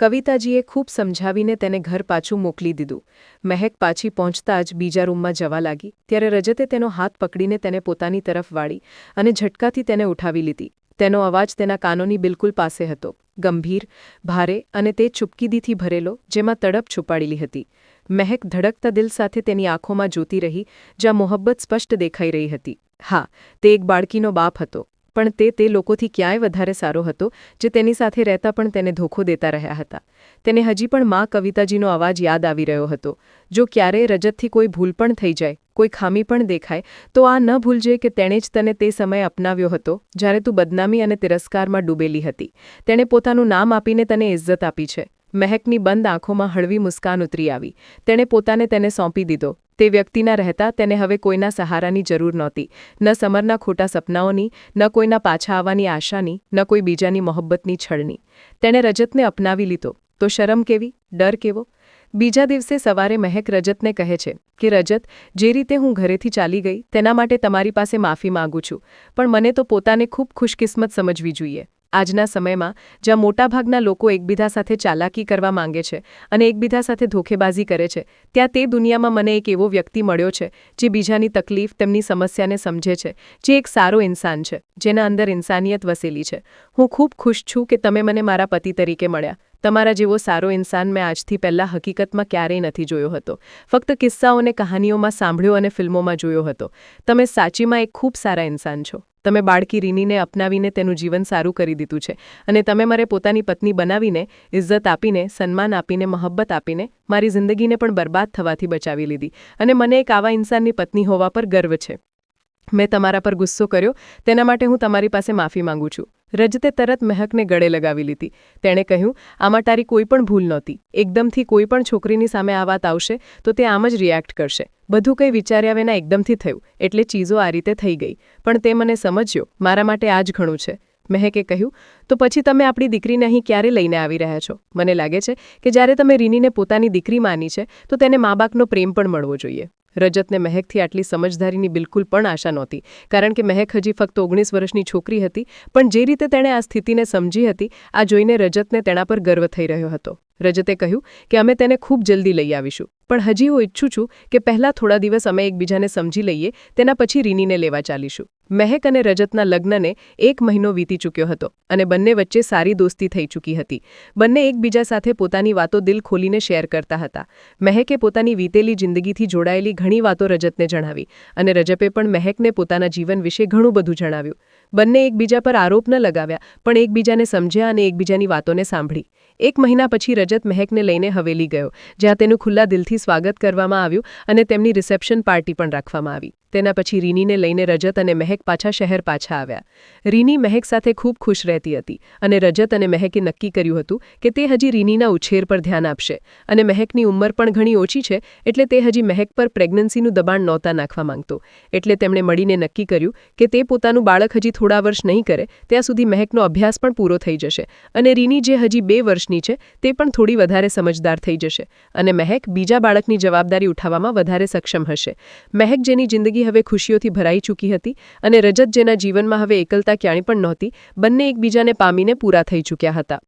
કવિતાજીએ ખૂબ સમજાવીને તેને ઘર પાછું મોકલી દીધું. મહેક પાછી પહોંચતા જ બીજા રૂમમાં જવા લાગી ત્યારે રજતે તેનો હાથ પકડીને તેને પોતાની તરફ વાળી અને ઝટકાથી તેને ઉઠાવી લીધી. તેનો અવાજ તેના કાનોની બિલકુલ પાસે હતો, ગંભીર, ભારે અને તે ચૂપકીદીથી ભરેલો, જેમાં તડપ છુપાડેલી હતી. મહેક ધડકતા દિલ સાથે તેની આંખોમાં જોતી રહી, જ્યાં મોહબ્બત સ્પષ્ટ દેખાઈ રહી હતી. હા, તે એક બાળકીનો બાપ હતો, પણ તે લોકોથી ક્યાંય વધારે સારો હતો જે તેની સાથે રહેતા પણ તેને ધોખો દેતા રહ્યા હતા. તેને હજી પણ મા કવિતાજીનો અવાજ યાદ આવી રહ્યો હતો. જો ક્યારેય રજતથી કોઈ ભૂલ પણ થઈ જાય, કોઈ ખામી પણ દેખાય, તો આ ન ભૂલજે કે તેણે જ તને તે સમયે અપનાવ્યો હતો જ્યારે તું બદનામી અને તિરસ્કારમાં ડૂબેલી હતી. તેણે પોતાનું નામ આપીને તને ઇજ્જત આપી છે. મહેકની બંધ આંખોમાં હળવી મુસ્કાન ઉતરી આવી. તેણે પોતાને તેને સોંપી દીધો. તે વ્યક્તિના રહેતા તેને હવે કોઈના સહારાની જરૂર નહોતી, ન સમરના ખોટા સપનાઓની, ન કોઈના પાછા આવવાની આશાની, ન કોઈ બીજાની મોહબ્બતની છળની. તેણે રજતને અપનાવી લીધો. તો શરમ કેવી, ડર કેવો? બીજા દિવસે સવારે મહેક રજતને કહે છે કે રજત, જે રીતે હું ઘરેથી ચાલી ગઈ તેના માટે તમારી પાસે માફી માંગુ છું, પણ મને તો પોતાને ખૂબ ખુશકિસ્મત સમજવી જોઈએ. આજના સમયમાં જ્યાં મોટાભાગના લોકો એકબીજા સાથે ચાલાકી કરવા માંગે છે અને એકબીજા સાથે ધોખેબાજી કરે છે, ત્યાં તે દુનિયામાં મને એક એવો વ્યક્તિ મળ્યો છે જે બીજાની તકલીફ, તેમની સમસ્યાને સમજે છે, જે એક સારો ઇન્સાન છે, જેના અંદર ઇન્સાનિયત વસેલી છે. હું ખૂબ ખુશ છું કે તમે મને મારા પતિ તરીકે મળ્યા. તમારા જેવો સારો ઇન્સાન મેં આજથી પહેલાં હકીકતમાં ક્યારેય નથી જોયો હતો. ફક્ત કિસ્સાઓને કહાનીઓમાં સાંભળ્યો અને ફિલ્મોમાં જોયો હતો. તમે સાચીમાં એક ખૂબ સારા ઇન્સાન છો. તમે બાળકી રીનીને અપનાવીને તેનું જીવન સારું કરી દીધું છે અને તમે મારે પોતાની પત્ની બનાવીને, ઇજ્જત આપીને, સન્માન આપીને, મોહબ્બત આપીને મારી જિંદગીને પણ બરબાદ થવાથી બચાવી લીધી અને મને એક આવા ઇન્સાનની પત્ની હોવા પર ગર્વ છે. મેં તમારા પર ગુસ્સો કર્યો, તેના માટે હું તમારી પાસે માફી માંગુ છું. રજતે તરત મહેકને ગળે લગાવી લીધી. તેણે કહ્યું, આમાં તારી કોઈ પણ ભૂલ નહોતી. એકદમથી કોઈ પણ છોકરીની સામે આ વાત આવશે તો તે આમ જ રિએક્ટ કરશે. બધું કંઈ વિચાર્યા વિના એકદમથી થયું, એટલે ચીજો આ રીતે થઈ ગઈ. પણ તે મને સમજ્યો. મારા માટે આ જ ઘણું છે. મહેકે કહ્યું, તો પછી તમે આપણી દીકરીને અહીં ક્યારે લઈને આવી રહ્યા છો? મને લાગે છે કે જ્યારે તમે રીનીને પોતાની દીકરી માની છે તો તેને મા બાપનો પ્રેમ પણ મળવો જોઈએ. રજતને મહેકથી આટલી સમજદારીની બિલકુલ પણ આશા નહોતી, કારણ કે મહેક હજી ફક્ત 19 વર્ષની છોકરી હતી, પણ જે રીતે તેણે આ સ્થિતિને સમજી હતી, આ જોઈને રજતને તેના પર ગર્વ થઈ રહ્યો હતો. રજતે કહ્યું કે અમે તેને ખૂબ જલ્દી લઈ આવીશું, પણ હજી હું ઈચ્છું છું કે પહેલાં થોડા દિવસ અમે એકબીજાને સમજી લઈએ, તેના પછી રીનીને લેવા ચાલીશું. મહેક અને રજતના લગ્નને 1 મહિનો વીતી ચૂક્યો હતો અને બંને વચ્ચે સારી દોસ્તી થઈ ચૂકી હતી. બંને એકબીજા સાથે પોતાની વાતો દિલ ખોલીને શેર કરતા હતા. મહેકે પોતાની વીતેલી જિંદગીથી જોડાયેલી ઘણી વાતો રજતને જણાવી અને રજપે પણ મહેકને પોતાના જીવન વિશે ઘણું બધું જણાવ્યું. બંને એકબીજા પર આરોપ ન લગાવ્યા, પણ એકબીજાને સમજ્યા અને એકબીજાની વાતોને સાંભળી. 1 મહિના પછી રજત મહેકને લઈને હવેલી ગયો, જ્યાં તેનું ખુલ્લા દિલથી સ્વાગત કરવામાં આવ્યું અને તેમની રિસેપ્શન પાર્ટી પણ રાખવામાં આવી. તેના પછી રીનીને લઈને રજત અને મહેક પાછા શહેર પાછા આવ્યા. રીની મહેક સાથે ખૂબ ખુશ રહેતી હતી અને રજત અને મહેકે નક્કી કર્યું હતું કે તે હજી રીનીના ઉછેર પર ધ્યાન આપશે અને મહેકની ઉંમર પણ ઘણી ઓછી છે, એટલે તે હજી મહેક પર પ્રેગ્નન્સીનું દબાણ નહોતા નાખવા માંગતો. એટલે તેમણે મળીને નક્કી કર્યું કે તે પોતાનું બાળક હજી થોડા વર્ષ નહીં કરે ત્યાં સુધી મહેકનો અભ્યાસ પણ પૂરો થઈ જશે અને રીની જે હજી 2 વર્ષની છે તે પણ થોડી વધારે સમજદાર થઈ જશે અને મહેક બીજા બાળકની જવાબદારી ઉઠાવવામાં વધારે સક્ષમ હશે. મહેક જેની જિંદગી હવે ખુશીઓથી ભરાઈ ચૂકી હતી અને રજત જેના જીવનમાં હવે એકલતા ક્યાંય પણ નહોતી, બંને એકબીજાને પામીને પૂરા થઈ ચૂક્યા હતા.